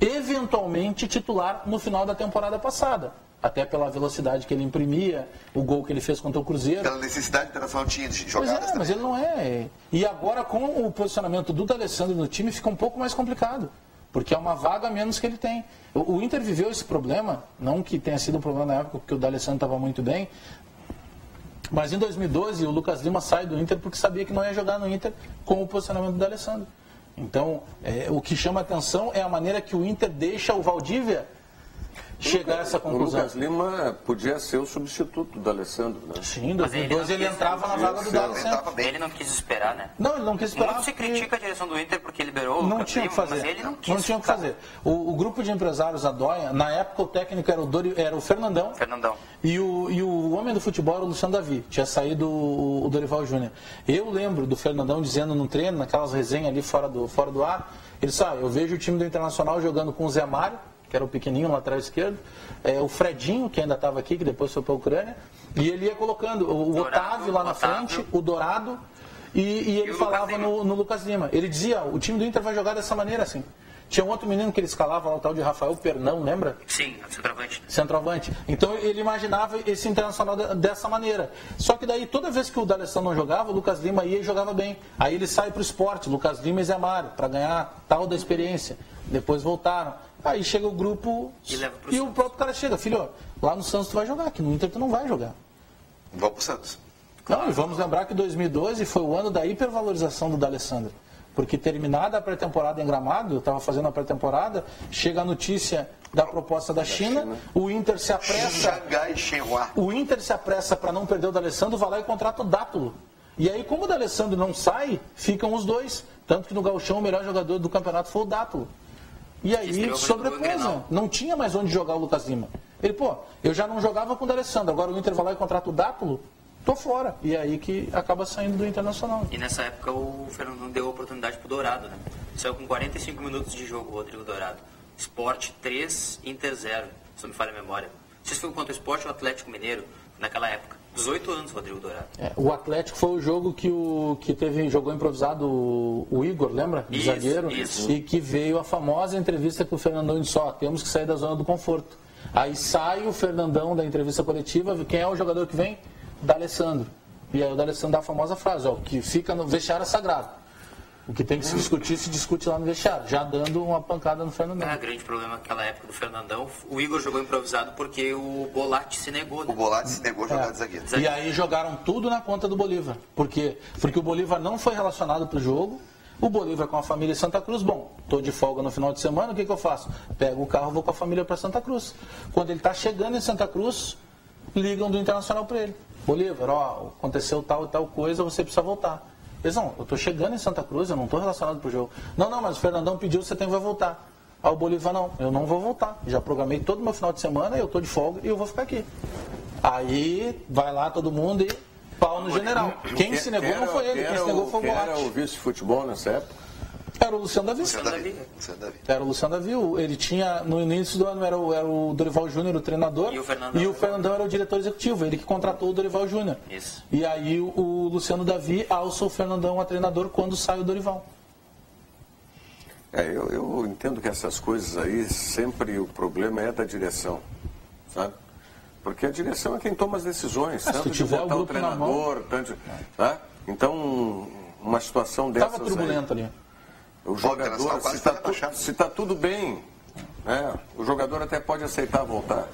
eventualmente titular no final da temporada passada. Até pela velocidade que ele imprimia, o gol que ele fez contra o Cruzeiro. Pela necessidade internacional tinha de jogadas. Pois mas ele não é. E agora, com o posicionamento do D'Alessandro no time, fica um pouco mais complicado. Porque é uma vaga a menos que ele tem. O Inter viveu esse problema, não que tenha sido um problema na época, porque o D'Alessandro estava muito bem. Mas em 2012, o Lucas Lima sai do Inter porque sabia que não ia jogar no Inter com o posicionamento do D'Alessandro. Então, o que chama atenção é a maneira que o Inter deixa o Valdívia chegar a essa conclusão. O Lucas Lima podia ser o substituto do D'Alessandro, né? Sim, em 2012 ele entrava na vaga do D'Alessandro. Ele não quis esperar, né? Não, ele não quis esperar. Muito se critica a direção do Inter porque liberou o Não tinha o que fazer. mas ele não quis. Não tinha o que fazer. O grupo de empresários Adóia, na época o técnico era o Fernandão. E o homem do futebol era o Luciano Davi. Tinha saído o Dorival Júnior. Eu lembro do Fernandão dizendo no treino, naquelas resenhas ali fora do ar, ele disse, eu vejo o time do Internacional jogando com o Zé Mário, que era o pequenininho, lateral esquerdo, o Fredinho, que ainda estava aqui, que depois foi para a Ucrânia, e ele ia colocando o Otávio lá na frente, o Dourado, e ele falava no Lucas Lima. Ele dizia, o time do Inter vai jogar dessa maneira, assim. Tinha um outro menino que ele escalava lá, o tal de Rafael Pernão, lembra? Sim, Centroavante. Então ele imaginava esse Internacional dessa maneira. Só que daí, toda vez que o D'Alessandro não jogava, o Lucas Lima ia e jogava bem. Aí ele sai para o esporte, Lucas Lima e Zé Mário, para ganhar tal da experiência. Depois voltaram. Aí chega o grupo e o próprio cara chega, filho, lá no Santos tu vai jogar, aqui no Inter tu não vai jogar. Vamos pro Santos. Não, e vamos lembrar que 2012 foi o ano da hipervalorização do D'Alessandro. Porque terminada a pré-temporada em Gramado, eu estava fazendo a pré-temporada, chega a notícia da proposta da China, o Inter se apressa. O Inter se apressa para não perder o D'Alessandro, vai lá e contrata o Dátulo. E aí, como o D'Alessandro não sai, ficam os dois. Tanto que no Gauchão o melhor jogador do campeonato foi o Dátulo. E aí sobreposa. Não tinha mais onde jogar o Lucas Lima. Ele, eu já não jogava com o D'Alessandro, agora o Inter vai lá e contrata o Dátulo, tô fora. E aí que acaba saindo do Internacional. E nessa época o Fernando deu a oportunidade pro Dourado, né? Saiu com 45 minutos de jogo o Rodrigo Dourado. Sport 3, Inter 0, se não me falha a memória. Não sei se foi contra o Sport ou o Atlético Mineiro, naquela época. 18 anos, Rodrigo Dourado. O Atlético foi o jogo que jogou improvisado o Igor, lembra? De zagueiro. Isso. E que veio a famosa entrevista com o Fernandão disse, temos que sair da zona do conforto. Aí sai o Fernandão da entrevista coletiva, quem é o jogador que vem? D'Alessandro. E aí o D'Alessandro dá a famosa frase, que fica no vestiário é sagrado. O que tem que se discutir, se discute lá no vestiário, já dando uma pancada no Fernandão. O grande problema naquela época do Fernandão, o Igor jogou improvisado porque o Bolatti se negou. Né? O Bolatti se negou a jogar de zagueiro. E aí jogaram tudo na conta do Bolívar. Por quê? Porque o Bolívar não foi relacionado para o jogo. O Bolívar com a família em Santa Cruz, estou de folga no final de semana, o que eu faço? Pego o carro, vou com a família para Santa Cruz. Quando ele está chegando em Santa Cruz, ligam do Internacional para ele. Bolívar, aconteceu tal e tal coisa, você precisa voltar. Eles eu estou chegando em Santa Cruz, eu não estou relacionado para o jogo. Não, mas o Fernandão pediu, você vai voltar. Aí o Bolívar, não, eu não vou voltar. Já programei todo o meu final de semana, eu estou de folga e eu vou ficar aqui. Aí vai lá todo mundo e pau no general. Quem se negou não foi ele, quem se negou foi o Volatti. Quem era o vice de futebol nessa época? Era o Luciano Davi. Era o Luciano Davi. Ele tinha, no início do ano, era o Dorival Júnior, o treinador. E o Fernandão era o diretor executivo. Ele que contratou o Dorival Júnior. Isso. E aí o Luciano Davi alça o Fernandão a treinador quando sai o Dorival. Eu entendo que essas coisas aí, sempre o problema é da direção, sabe? Porque a direção é quem toma as decisões. Se tu tiver o grupo na mão... Tá? Então, uma situação dessas estava turbulento ali. O jogador, se está tudo bem, o jogador até pode aceitar voltar.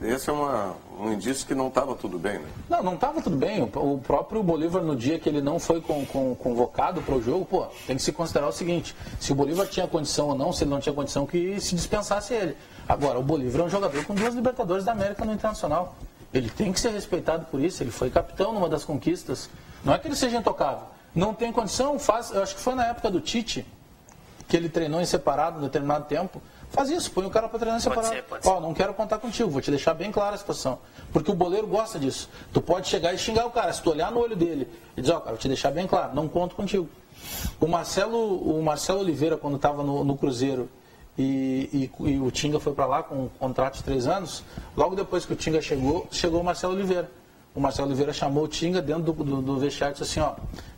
Esse é um indício que não estava tudo bem, né? Não estava tudo bem. O próprio Bolívar, no dia que ele não foi convocado para o jogo, tem que se considerar o seguinte: se o Bolívar tinha condição ou não, se ele não tinha condição, que se dispensasse ele. Agora, o Bolívar é um jogador com 2 Libertadores da América no Internacional. Ele tem que ser respeitado por isso. Ele foi capitão numa das conquistas. Não é que ele seja intocável. Não tem condição, eu acho que foi na época do Tite, que ele treinou em separado em determinado tempo. Faz isso, põe o cara para treinar em separado. Pode ser. Não quero contar contigo, vou te deixar bem clara a situação. Porque o boleiro gosta disso. Tu pode chegar e xingar o cara, se tu olhar no olho dele e dizer, cara, vou te deixar bem claro, não conto contigo. O Marcelo Oliveira, quando estava no Cruzeiro e o Tinga foi para lá com um contrato de 3 anos, logo depois que o Tinga chegou o Marcelo Oliveira. O Marcelo Oliveira chamou o Tinga dentro do vestiário e disse assim,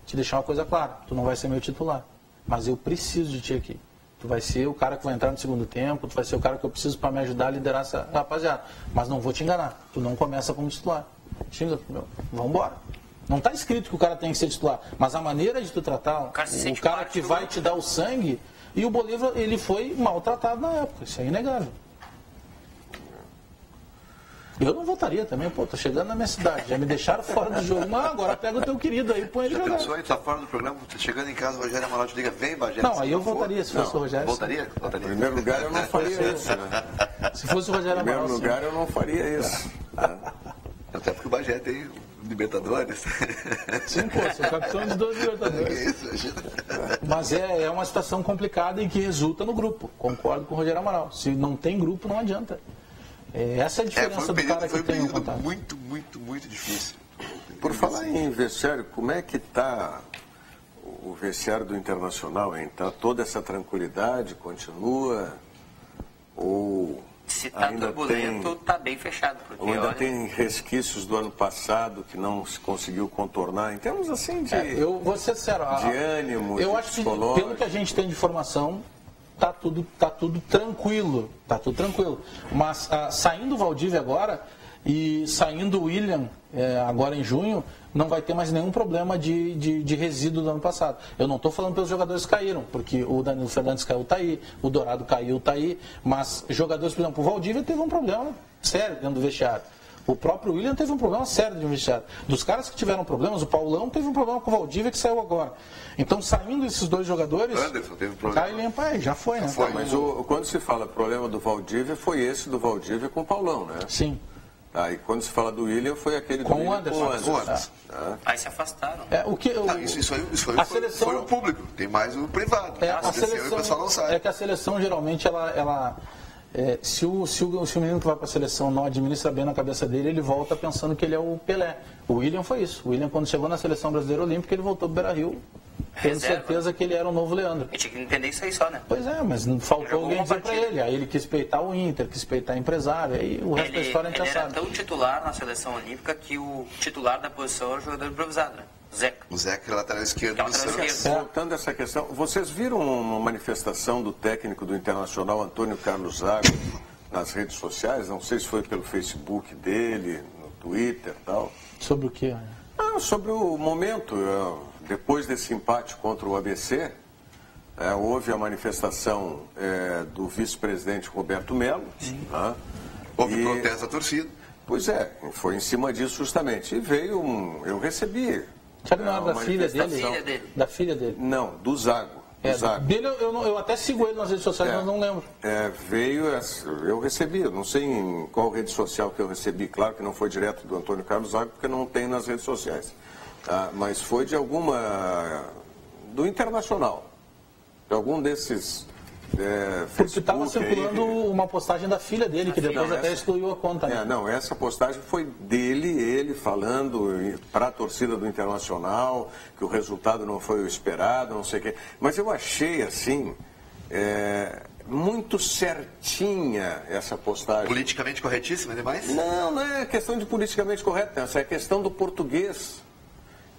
te deixar uma coisa clara, tu não vai ser meu titular, mas eu preciso de ti aqui. Tu vai ser o cara que vai entrar no segundo tempo, tu vai ser o cara que eu preciso para me ajudar a liderar essa rapaziada. Mas não vou te enganar, tu não começa como titular. Tinga, vamos embora. Não está escrito que o cara tem que ser titular, mas a maneira de tu tratar o cara que vai te dar o sangue, e o Bolívar, ele foi maltratado na época, isso é inegável. Eu não votaria também, tô chegando na minha cidade, já me deixaram fora do jogo, mas agora pega o teu querido aí e põe ele jogar. Já pensou aí, tá fora do programa, chegando em casa, o Rogério Amaral te liga, vem, Bagé. Não, aí eu votaria se fosse o Rogério. Votaria? Em primeiro lugar, eu não faria isso, né? Se fosse o Rogério Amaral, em primeiro lugar, eu não faria isso. Até porque o Bagé tem Libertadores. Sim, sou capitão de 2 Libertadores. Mas é uma situação complicada e que resulta no grupo, concordo com o Rogério Amaral. Se não tem grupo, não adianta. Essa é a diferença do cara que tem um contato. Muito difícil. Por falar em vestiário, como é que está o vestiário do Internacional, hein? Está toda essa tranquilidade, continua? Ou se está turbulento, está bem fechado. Ou ainda tem resquícios do ano passado que não se conseguiu contornar, em termos assim de, eu vou ser sincero, de ânimo, eu acho que pelo que a gente tem de informação, tá tudo tranquilo, mas saindo o Valdívia agora e saindo o William agora em junho, não vai ter mais nenhum problema de resíduo do ano passado. Eu não estou falando pelos jogadores que caíram, porque o Danilo Fernandes caiu, está aí, o Dourado caiu, está aí, mas jogadores, por exemplo, o Valdívia teve um problema sério dentro do vestiário. O próprio William teve um problema sério de vestiário. Dos caras que tiveram problemas, o Paulão teve um problema com o Valdívia que saiu agora. Então, saindo esses 2 jogadores, Anderson teve um problema. Cai limpa, já foi, né? Mas quando se fala problema do Valdívia, foi esse do Valdívia com o Paulão, né? Sim. E quando se fala do William, foi aquele com do o Anderson. Aí se afastaram. Isso aí foi o público, tem mais o privado. A seleção, o pessoal não sabe. É que a seleção, geralmente, se o menino que vai para a seleção não administra bem na cabeça dele, ele volta pensando que ele é o Pelé. O William foi isso. O William, quando chegou na seleção brasileira olímpica, ele voltou para o Beira-Rio, tendo certeza que ele era o novo Leandro. A gente tinha que entender isso aí só, né? Pois é, mas não faltou alguém dizer para ele. Aí ele quis peitar o Inter, quis peitar empresário, aí o resto da história a gente já sabe. Ele era tão titular na seleção olímpica que o titular da posição era o jogador improvisado, né? O Zeca é lateral esquerdo do Santos. Voltando a essa questão, vocês viram uma manifestação do técnico do Internacional, Antônio Carlos Zago, nas redes sociais? Não sei se foi pelo Facebook dele, no Twitter e tal. Sobre o quê? Sobre o momento, depois desse empate contra o ABC, houve a manifestação do vice-presidente Roberto Melo. Houve protesto da torcida. Pois foi em cima disso justamente. E veio eu recebi. Sabe não era da filha dele? Da filha dele? Não, do Zago. Dele eu até sigo ele nas redes sociais, mas não lembro. Eu recebi, eu não sei em qual rede social que eu recebi, claro que não foi direto do Antônio Carlos Zago, porque não tem nas redes sociais. Mas foi de do Internacional, de algum desses Porque estava Facebook. circulando uma postagem da filha dele, que depois até excluiu a conta. Né? Não, essa postagem foi dele, ele falando para a torcida do Internacional, que o resultado não foi o esperado, não sei o quê. Mas eu achei, assim, muito certinha essa postagem. Politicamente corretíssima demais? Não é questão de politicamente correto, não. Essa é questão do português.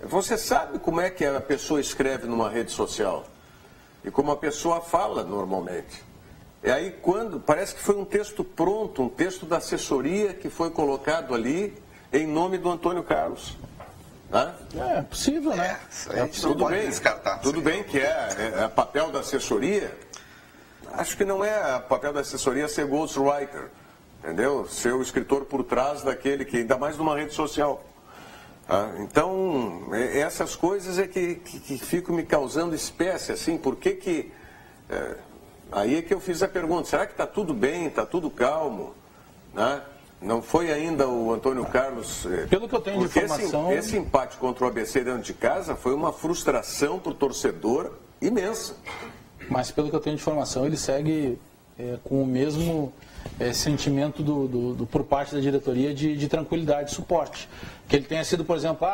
Você sabe como é que a pessoa escreve numa rede social e como a pessoa fala normalmente. E aí parece que foi um texto pronto, um texto da assessoria que foi colocado ali em nome do Antônio Carlos. Né? É possível, né? Tudo bem, descartar. Tudo bem que é papel da assessoria. Acho que não é papel da assessoria ser ghostwriter, entendeu? Ser o escritor por trás daquele que, ainda mais numa rede social. Então, essas coisas é que ficam me causando espécie, assim, por que aí é que eu fiz a pergunta, será que está tudo bem, está tudo calmo? Né? Não foi ainda o Antônio Carlos... Pelo que eu tenho de informação... Esse empate contra o ABC dentro de casa foi uma frustração para o torcedor imensa. Mas pelo que eu tenho de informação, ele segue com o mesmo sentimento por parte da diretoria de tranquilidade, de suporte. Que ele tenha sido, por exemplo,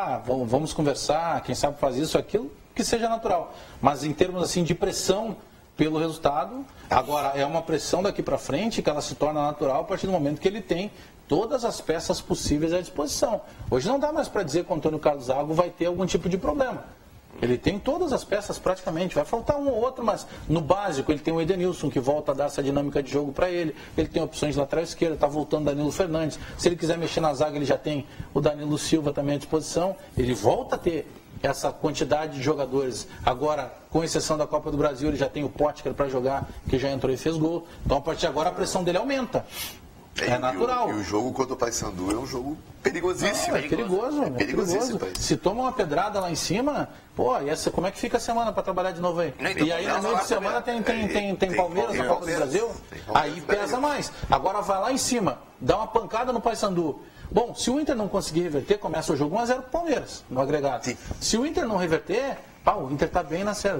vamos conversar, quem sabe faz isso, aquilo, que seja natural. Mas em termos assim de pressão pelo resultado, agora é uma pressão daqui para frente que ela se torna natural a partir do momento que ele tem todas as peças possíveis à disposição. Hoje não dá mais para dizer que o Antônio Carlos Zago vai ter algum tipo de problema. Ele tem todas as peças praticamente, vai faltar um ou outro, mas no básico ele tem o Edenilson que volta a dar essa dinâmica de jogo para ele, ele tem opções de lateral esquerda, está voltando Danilo Fernandes, se ele quiser mexer na zaga ele já tem o Danilo Silva também à disposição, ele volta a ter essa quantidade de jogadores, agora com exceção da Copa do Brasil ele já tem o Potker para jogar, que já entrou e fez gol, então a partir de agora a pressão dele aumenta. É natural. E o jogo contra o Paysandu é um jogo perigosíssimo. É perigoso. Se toma uma pedrada lá em cima, como é que fica a semana para trabalhar de novo aí? E aí no meio de semana tem Palmeiras na Copa do Brasil, aí pesa mais. Agora vai lá em cima, dá uma pancada no Paysandu. Bom, se o Inter não conseguir reverter, começa o jogo 1-0 pro Palmeiras, no agregado. Sim. Se o Inter não reverter, o Inter está bem na série.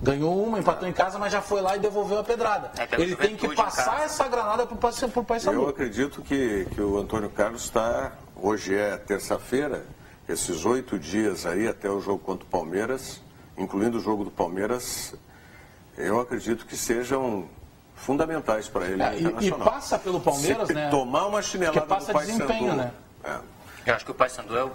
Ganhou uma, empatou em casa, mas já foi lá e devolveu a pedrada. Ele tem que passar essa granada para o Paysandu. Eu acredito que o Antônio Carlos está, hoje é terça-feira, esses 8 dias aí até o jogo contra o Palmeiras, incluindo o jogo do Palmeiras, eu acredito que sejam fundamentais para ele. E passa pelo Palmeiras, né? Tomar uma chinelada do Paysandu. Passa desempenho, né? Eu acho que o Paysandu é o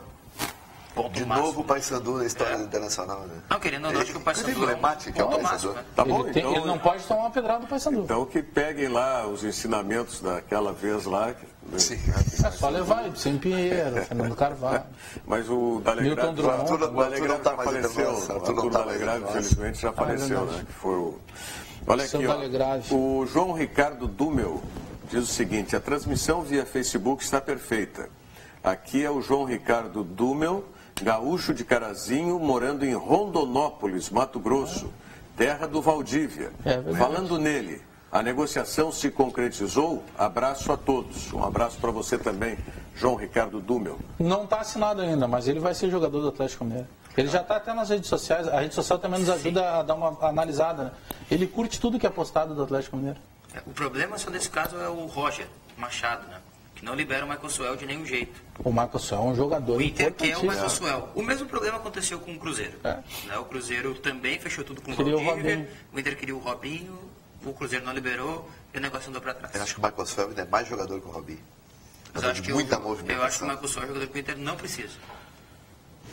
ponto máximo. Novo Paysandu na história internacional, né? Não, querendo ou não, acho que o Paysandu é emblemático, é o Paysandu. Né? Tá bom, então, ele não pode tomar uma pedrada do Paysandu. Então que peguem lá os ensinamentos daquela vez lá. Sim. É só levar, Sem Pinheiro, Fernando Carvalho. Mas o Dalegrave já faleceu. O Arthur Dalegrave, infelizmente, já faleceu, né? Que foi o... Olha aqui, o João Ricardo Dumel diz o seguinte, a transmissão via Facebook está perfeita. Aqui é o João Ricardo Dumel, gaúcho de Carazinho, morando em Rondonópolis, Mato Grosso, terra do Valdívia. Falando nele, a negociação se concretizou? Abraço a todos. Um abraço para você também, João Ricardo Dumel. Não está assinado ainda, mas ele vai ser jogador do Atlético Mineiro. Ele já está até nas redes sociais, a rede social também nos ajuda a dar uma analisada, né? Ele curte tudo que é postado do Atlético Mineiro. O problema só nesse caso é o Roger Machado, né? Que não libera o Michael Suel de nenhum jeito. O Michael Suel é um jogador O Inter quer o Michael Suel. O mesmo problema aconteceu com o Cruzeiro. Né? O Cruzeiro também fechou tudo com o Valdívia. O Inter queria o Robinho, o Cruzeiro não liberou e o negócio andou para trás. Eu acho que o Michael Suel ainda é mais jogador que o Robinho. Eu acho que o Michael Suel é jogador que o Inter não precisa.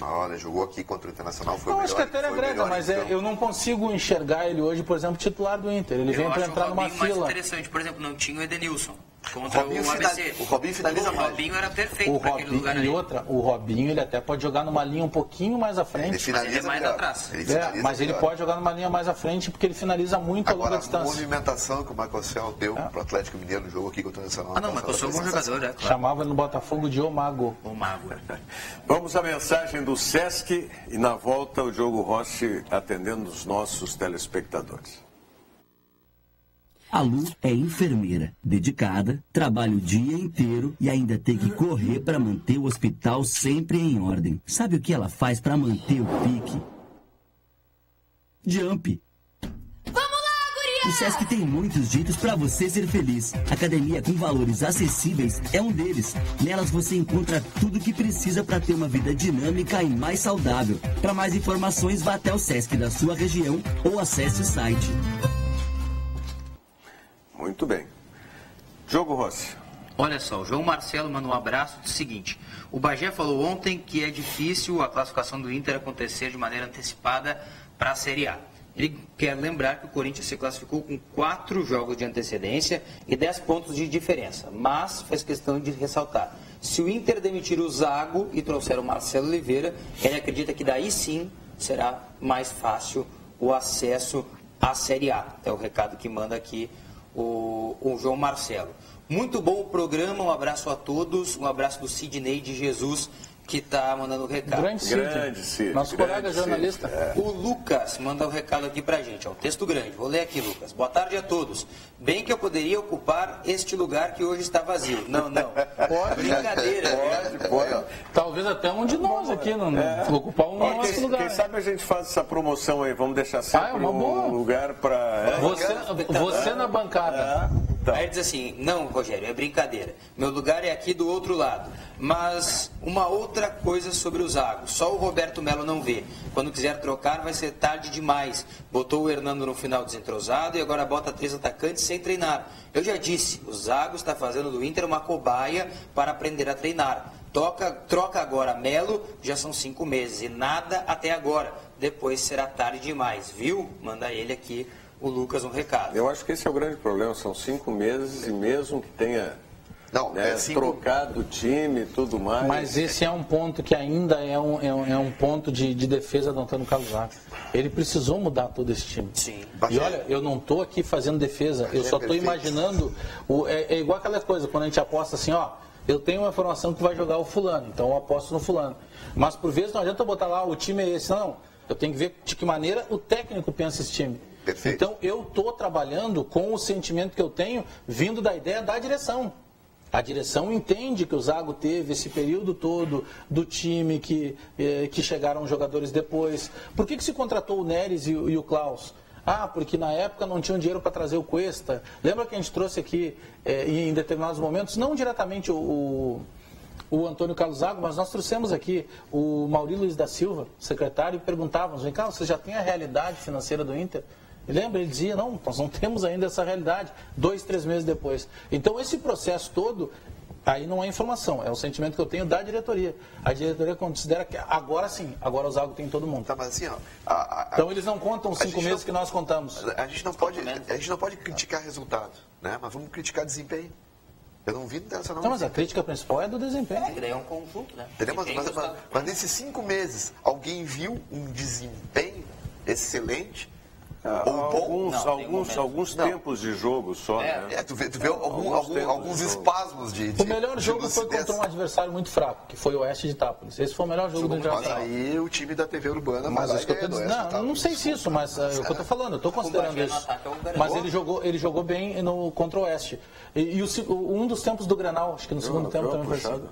Olha, jogou aqui contra o Internacional, foi eu melhor. Acho que até ele agrega, mas eu não consigo enxergar ele hoje, por exemplo, titular do Inter. Ele vem para entrar numa fila. Mais interessante, por exemplo, não tinha o Edenilson contra o ABC. O Robinho finaliza mais. O Robinho era perfeito para aquele lugar ali. E outra, o Robinho ele até pode jogar numa linha um pouquinho mais à frente. Ele finaliza mais atrás. Mas ele pode jogar numa linha mais à frente porque ele finaliza muito a longa distância. A movimentação que o Michael Suel deu para o Atlético Mineiro no jogo aqui contra o Internacional. Não, mas eu sou um bom jogador, né? Claro. Chamava ele no Botafogo de O Mago. O Mago. Vamos à mensagem do Sesc e na volta o Diogo Rossi atendendo os nossos telespectadores. A Lu é enfermeira, dedicada, trabalha o dia inteiro e ainda tem que correr para manter o hospital sempre em ordem. Sabe o que ela faz para manter o pique? Jump. Vamos lá, O Sesc tem muitos jeitos para você ser feliz. Academia com valores acessíveis é um deles. Nelas você encontra tudo o que precisa para ter uma vida dinâmica e mais saudável. Para mais informações, vá até o Sesc da sua região ou acesse o site. Muito bem. Diogo Rossi. Olha só, o João Marcelo manda um abraço do seguinte: o Bagé falou ontem que é difícil a classificação do Inter acontecer de maneira antecipada para a Série A. Ele quer lembrar que o Corinthians se classificou com 4 jogos de antecedência e 10 pontos de diferença, mas fez questão de ressaltar: se o Inter demitir o Zago e trouxer o Marcelo Oliveira, ele acredita que daí sim será mais fácil o acesso à Série A. É o recado que manda aqui o João Marcelo. Muito bom o programa, um abraço a todos, um abraço do Sidney de Jesus, que está mandando o recado. Grande Cid. Nosso colega jornalista. O Lucas manda um recado aqui pra gente, ó, um texto grande. Vou ler aqui, Lucas. Boa tarde a todos. Bem que eu poderia ocupar este lugar que hoje está vazio. Não. Pode. Brincadeira. Pode. Talvez até um de nós aqui não ocupar um nosso lugar. Quem sabe a gente faz essa promoção aí. Vamos deixar sempre um lugar para... Você na bancada. Tá. Aí ele diz assim: não, Rogério, é brincadeira. Meu lugar é aqui do outro lado. Mas uma outra coisa sobre o Zago. Só o Roberto Melo não vê. Quando quiser trocar, vai ser tarde demais. Botou o Hernando no final desentrosado e agora bota 3 atacantes sem treinar. Eu já disse, o Zago está fazendo do Inter uma cobaia para aprender a treinar. Troca agora Melo, já são 5 meses. E nada até agora. Depois será tarde demais, viu? Manda ele aqui, o Lucas, um recado. Eu acho que esse é o grande problema. São 5 meses e mesmo que tenha trocado o time e tudo mais. Mas esse é um ponto que ainda é um ponto de defesa do Antônio Carlos Zago. Ele precisou mudar todo esse time. Sim. E olha, eu não estou aqui fazendo defesa, eu só estou imaginando. É igual aquela coisa, quando a gente aposta assim, ó, eu tenho uma informação que vai jogar o fulano, então eu aposto no fulano. Mas por vezes não adianta eu botar lá, o time é esse, não. Eu tenho que ver de que maneira o técnico pensa esse time. Perfeito. Então eu estou trabalhando com o sentimento que eu tenho vindo da ideia da direção. A direção entende que o Zago teve esse período todo do time que chegaram jogadores depois. Por que se contratou o Neres e o Klaus? Porque na época não tinham dinheiro para trazer o Cuesta. Lembra que a gente trouxe aqui em determinados momentos, não diretamente o Antônio Carlos Zago, mas nós trouxemos aqui o Mauri Luiz da Silva, secretário, e perguntávamos: vem cá, você já tem a realidade financeira do Inter? E lembra, ele dizia: não, nós não temos ainda essa realidade, 2, 3 meses depois. Então esse processo todo, aí não é informação, é o sentimento que eu tenho da diretoria. A diretoria considera que agora sim, agora o Zago tem todo mundo. Tá, mas assim, ó, então eles não contam os 5 meses que nós contamos. A gente não pode criticar resultado, né? Mas vamos criticar desempenho. Eu não vi dessa não. Não, mas a crítica principal é do desempenho. Daí é um conjunto, né? Entendeu? Mas nesses 5 meses, alguém viu um desempenho excelente? Alguns tempos de jogo só, né? Tu vê alguns espasmos de o melhor jogo foi contra um adversário muito fraco, que foi o Oeste de Itápolis. Esse foi o melhor jogo do Internacional. Aí o time da TV Urbana mas isso que eu tô dizendo, não sei se isso, mas é o que eu estou falando, eu estou considerando isso. Mas ele jogou bem contra o Oeste. E um dos tempos do Grenal, acho que no segundo tempo também foi assim.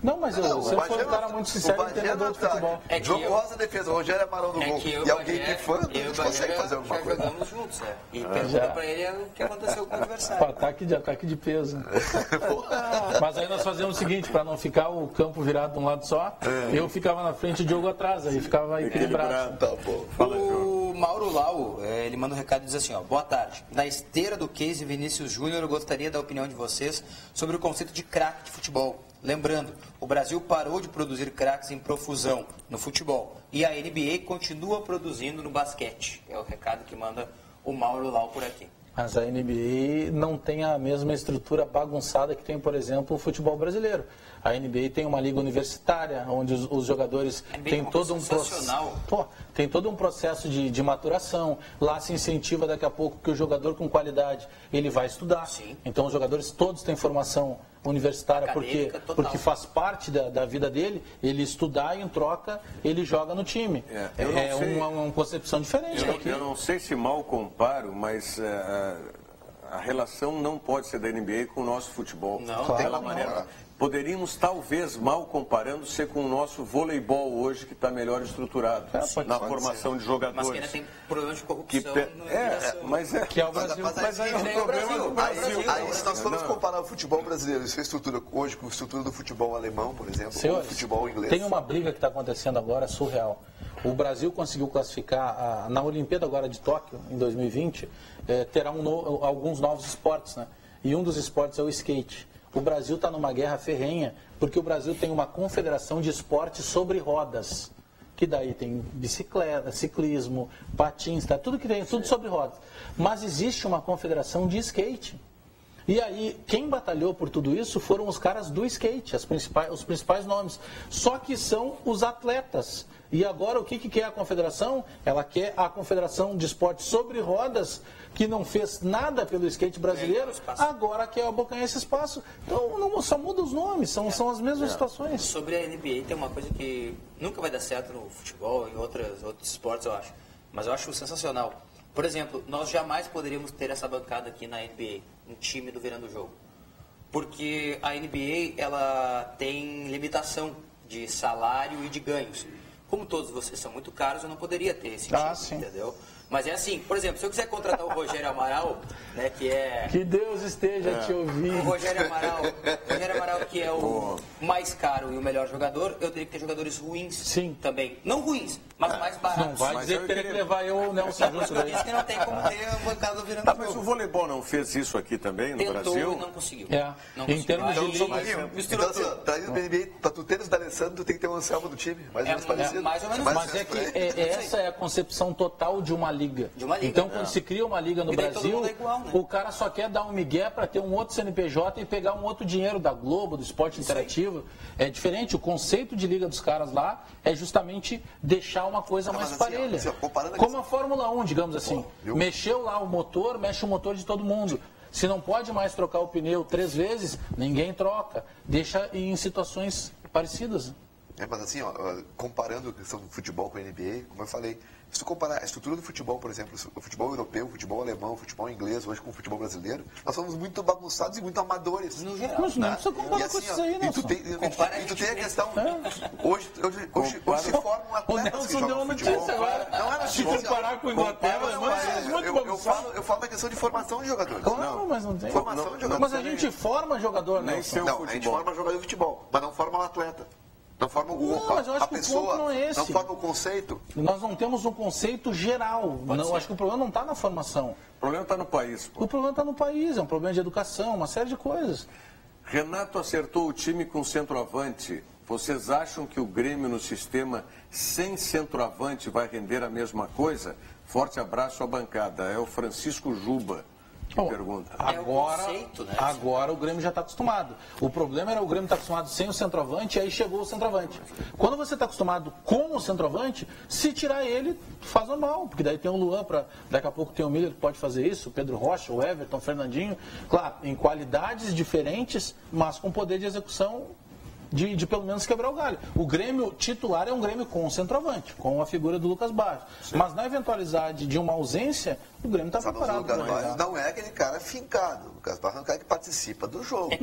Não, mas você foi um cara muito sincero e entendedor de futebol. Jogo Rosa defesa, o Rogério Amarão no gol. E alguém que fã, a gente consegue fazer alguma coisa. Jogamos juntos, E pergunta pra ele o que aconteceu com o adversário. Ataque de peso. Mas aí nós fazíamos o seguinte, para não ficar o campo virado de um lado só, eu ficava na frente e o Diogo atrás, aí ficava equilibrado. Tá bom. O Mauro Lau, ele manda um recado e diz assim, ó: boa tarde. Na esteira do case Vinícius Júnior, eu gostaria da opinião de vocês sobre o conceito de craque de futebol. Lembrando, o Brasil parou de produzir craques em profusão no futebol e a NBA continua produzindo no basquete. É o recado que manda o Mauro Lau por aqui. Mas a NBA não tem a mesma estrutura bagunçada que tem, por exemplo, o futebol brasileiro. A NBA tem uma liga universitária, onde os jogadores têm todo um processo de maturação. Lá se incentiva daqui a pouco que o jogador com qualidade ele vai estudar. Sim. Então os jogadores todos têm formação universitária porque faz parte da vida dele, ele estudar e em troca ele joga no time. Uma concepção diferente. Eu não sei se mal comparo, mas a relação não pode ser da NBA com o nosso futebol. Não, daquela maneira. Poderíamos, talvez, mal comparando, ser com o nosso voleibol hoje, que está melhor estruturado na formação de jogadores. Mas que ainda tem problemas de corrupção. Mas é que é o Brasil. Mas aí é um problema do Brasil. Aí, se nós formos comparar o futebol brasileiro e sua estrutura hoje com a estrutura do futebol alemão, por exemplo, ou o futebol inglês. Tem uma briga que está acontecendo agora surreal. O Brasil conseguiu classificar, na Olimpíada agora de Tóquio, em 2020, terá alguns novos esportes, né? E um dos esportes é o skate. O Brasil está numa guerra ferrenha, porque o Brasil tem uma confederação de esportes sobre rodas, que daí tem bicicleta, ciclismo, patins, tá? Tudo que tem, tudo sobre rodas. Mas existe uma confederação de skate. E aí, quem batalhou por tudo isso foram os caras do skate, os principais nomes. Só que são os atletas. E agora, o que quer a confederação? Ela quer a confederação de esportes sobre rodas, que não fez nada pelo skate brasileiro, agora quer abocanhar esse espaço. Então, não, só muda os nomes, são as mesmas situações. Sobre a NBA, tem uma coisa que nunca vai dar certo no futebol e em outros esportes, eu acho. Mas eu acho sensacional. Por exemplo, nós jamais poderíamos ter essa bancada aqui na NBA, um time do Virando o Jogo. Porque a NBA, ela tem limitação de salário e de ganhos. Como todos vocês são muito caros, eu não poderia ter esse time, entendeu? Mas é assim, por exemplo, se eu quiser contratar o Rogério Amaral, né, que é... Que Deus esteja te ouvindo. O Rogério Amaral, que é o mais caro e o melhor jogador, eu teria que ter jogadores ruins também. Não ruins, mas mais baratos. Não vai dizer que teria que levar eu ou o Nelson junto daí. Isso que não tem como ter a bancada do Virando Mas o voleibol não fez isso aqui também, no Brasil? Tentou e não conseguiu. Em termos de liga... Então, trazido o NBA, para tu teres o D'Alessandro, tu tem que ter um Anselmo do time. Mais ou menos parecido. Mais ou menos. Mas é que essa é a concepção total de uma liga. Então, quando se cria uma liga no Brasil, igual, né? O cara só quer dar um migué para ter um outro CNPJ e pegar um outro dinheiro da Globo, do esporte interativo. É diferente. O conceito de liga dos caras lá é justamente deixar uma coisa mais parelha. Como a Fórmula 1, digamos assim. Mexeu lá o motor, mexe o motor de todo mundo. Se não pode mais trocar o pneu 3 vezes, ninguém troca. Deixa em situações parecidas. Mas assim, comparando a questão do futebol com a NBA, como eu falei, se tu comparar a estrutura do futebol, por exemplo, o futebol europeu, o futebol alemão, o futebol inglês, hoje com o futebol brasileiro, nós somos muito bagunçados e muito amadores. No geral. Mas não precisa comparar com isso aí, Nelson. E tu tem a questão... Hoje se formam atletas que jogam futebol. Não é se comparar com a Inglaterra, mas muito bagunçado. Eu falo da questão de formação de jogadores. Claro, mas não tem. Formação de jogadores. Mas a gente forma jogador, né? Não, a gente forma jogador de futebol, mas não forma um atleta. Não forma a pessoa, não é esse. Não forma o conceito. Nós não temos um conceito geral. Acho que o problema não está na formação. O problema está no país. Pô. O problema está no país, é um problema de educação, uma série de coisas. Renato acertou o time com centroavante. Vocês acham que o Grêmio no sistema sem centroavante vai render a mesma coisa? Forte abraço à bancada. É o Francisco Juba. Pergunta. Agora o Grêmio já está acostumado. O problema era o Grêmio estar acostumado sem o centroavante, e aí chegou o centroavante. Quando você está acostumado com o centroavante, se tirar ele, faz normal, porque daí tem o Luan, daqui a pouco tem o Miller que pode fazer isso, o Pedro Rocha, o Everton, o Fernandinho. Claro, em qualidades diferentes, mas com poder de execução de pelo menos quebrar o galho. O Grêmio titular é um Grêmio com o centroavante, com a figura do Lucas Barros. Mas na eventualidade de uma ausência, o Grêmio está preparado. O Lucas Barros não é aquele cara fincado. O Lucas Barros é um cara que participa do jogo.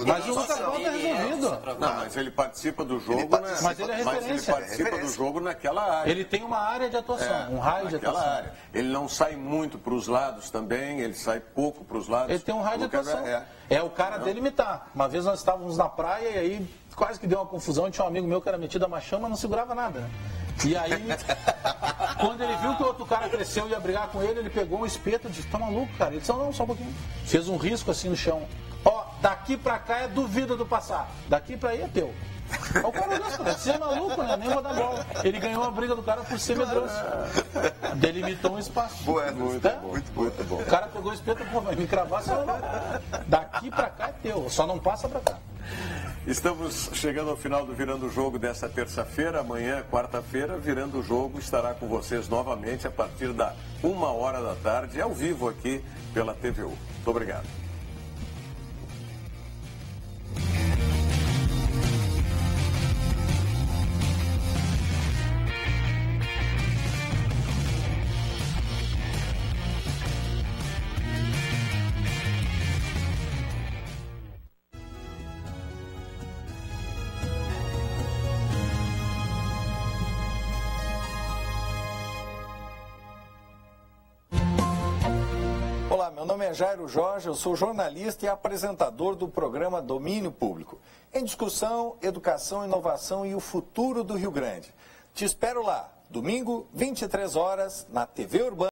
Mas o Lucas Barros é resolvido. Não, mas ele participa do jogo. Mas ele é referência. Ele participa do jogo naquela área. Ele tem uma área de atuação, um raio de atuação. Área. Ele não sai muito para os lados também, ele sai pouco para os lados. Ele tem um raio de atuação. É o cara delimitar. Uma vez nós estávamos na praia e aí quase que deu uma confusão. Tinha um amigo meu que era metido a machão, mas não segurava nada. E aí, quando ele viu que o outro cara cresceu e ia brigar com ele, ele pegou um espeto e disse: tá maluco, cara? Ele disse: não, só um pouquinho. Fez um risco assim no chão. Ó, daqui pra cá é duvida do passar. Daqui pra aí é teu. O cara olhou, você é maluco, né? Nem vou dar bola. Ele ganhou a briga do cara por ser medroso. Delimitou um espaço. Muito bom. O cara pegou o espeto, pô, vai me cravar, você não. Daqui pra cá é teu, só não passa pra cá. Estamos chegando ao final do Virando o Jogo dessa terça-feira. Amanhã, quarta-feira, Virando o Jogo estará com vocês novamente a partir da 13h, ao vivo aqui pela TVU. Muito obrigado. nome é Jairo Jorge, eu sou jornalista e apresentador do programa Domínio Público. Em discussão, educação, inovação e o futuro do Rio Grande. Te espero lá, domingo, 23 horas, na TV Urbana.